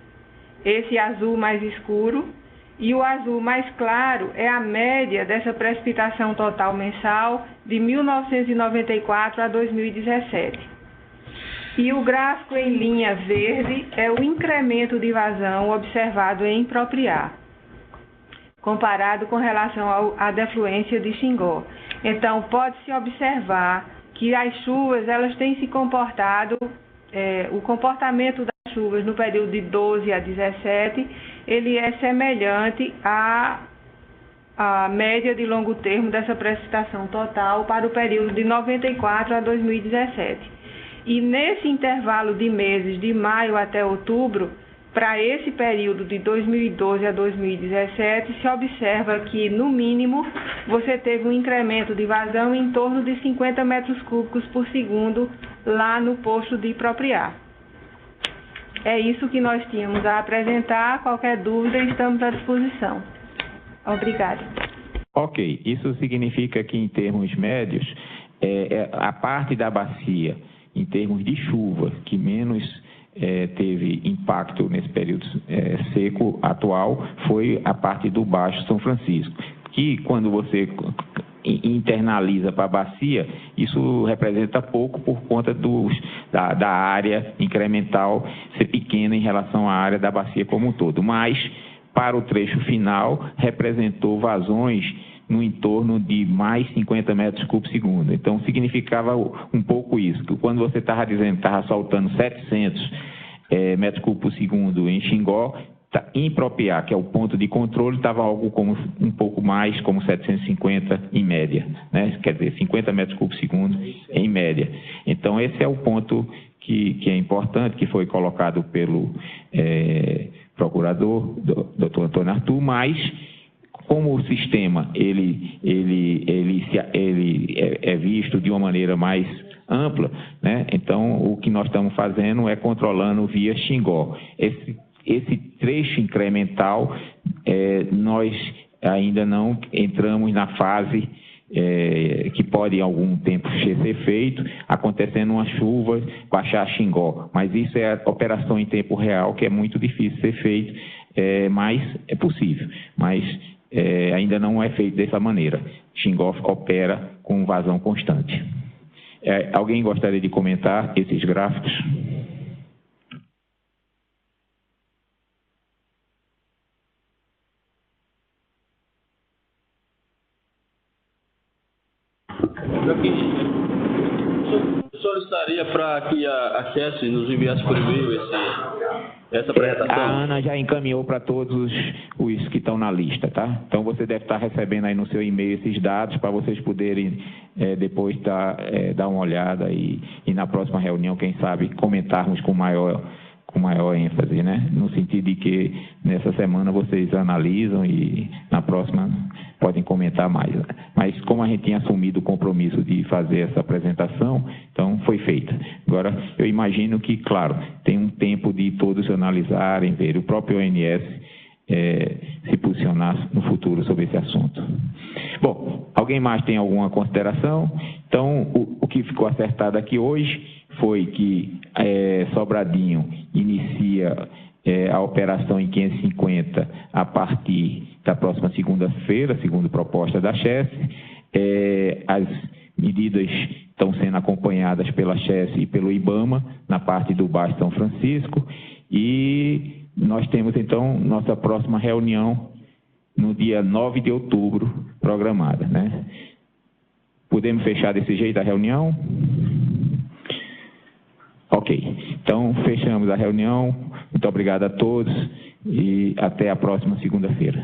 esse azul mais escuro, e o azul mais claro é a média dessa precipitação total mensal de 1994 a 2017. E o gráfico em linha verde é o incremento de vazão observado em Propriar, comparado com relação à defluência de Xingó. Então, pode-se observar que as chuvas, elas têm se comportado, o comportamento das chuvas no período de 12 a 17, ele é semelhante à média de longo termo dessa precipitação total para o período de 94 a 2017. E nesse intervalo de meses, de maio até outubro, para esse período de 2012 a 2017, se observa que, no mínimo, você teve um incremento de vazão em torno de 50 metros cúbicos por segundo lá no posto de Propriar. É isso que nós tínhamos a apresentar. Qualquer dúvida, estamos à disposição. Obrigada.
Ok, isso significa que, em termos médios, a parte da bacia, em termos de chuva, que menos teve impacto nesse período seco atual, foi a parte do Baixo São Francisco, que quando você internaliza para a bacia, isso representa pouco por conta da área incremental ser pequena em relação à área da bacia como um todo, mas para o trecho final representou vazões no entorno de mais 50 metros cúbicos por segundo. Então, significava um pouco isso, que quando você estava dizendo que estava soltando 700 metros cúbicos por segundo em Xingó. Em Propiá, que é o ponto de controle, estava algo como um pouco mais, como 750 em média, né? Quer dizer, 50 metros cúbicos por segundo em média. Então, esse é o ponto que é importante, que foi colocado pelo procurador, Dr. Antônio Arthur, mas como o sistema ele é visto de uma maneira mais ampla, né? Então, o que nós estamos fazendo é controlando via Xingó. Esse trecho incremental, nós ainda não entramos na fase que pode em algum tempo ser feito, acontecendo uma chuva, baixar Xingó. Mas isso é a operação em tempo real, que é muito difícil ser feito, mas é possível. Mas ainda não é feito dessa maneira. Xingó opera com vazão constante. Alguém gostaria de comentar esses gráficos?
Solicitaria para que a CHESF nos enviasse por e-mail essa apresentação.
A Ana já encaminhou para todos os que estão na lista, tá? Então você deve estar recebendo aí no seu e-mail esses dados para vocês poderem depois dar uma olhada e na próxima reunião, quem sabe, comentarmos com maior ênfase, né? No sentido de que nessa semana vocês analisam e na próxima podem comentar mais. Mas como a gente tinha assumido o compromisso de fazer essa apresentação, então foi feita. Agora, eu imagino que, claro, tem um tempo de todos analisarem, ver o próprio ONS se posicionar no futuro sobre esse assunto. Bom, alguém mais tem alguma consideração? Então, o que ficou acertado aqui hoje foi que Sobradinho inicia a operação em 550 a partir da próxima segunda-feira, segundo proposta da CHESF. As medidas estão sendo acompanhadas pela CHESF e pelo IBAMA na parte do Baixo São Francisco, e nós temos então nossa próxima reunião no dia 9 de outubro programada, né? Podemos fechar desse jeito a reunião? Ok, então fechamos a reunião. Muito obrigado a todos e até a próxima segunda-feira.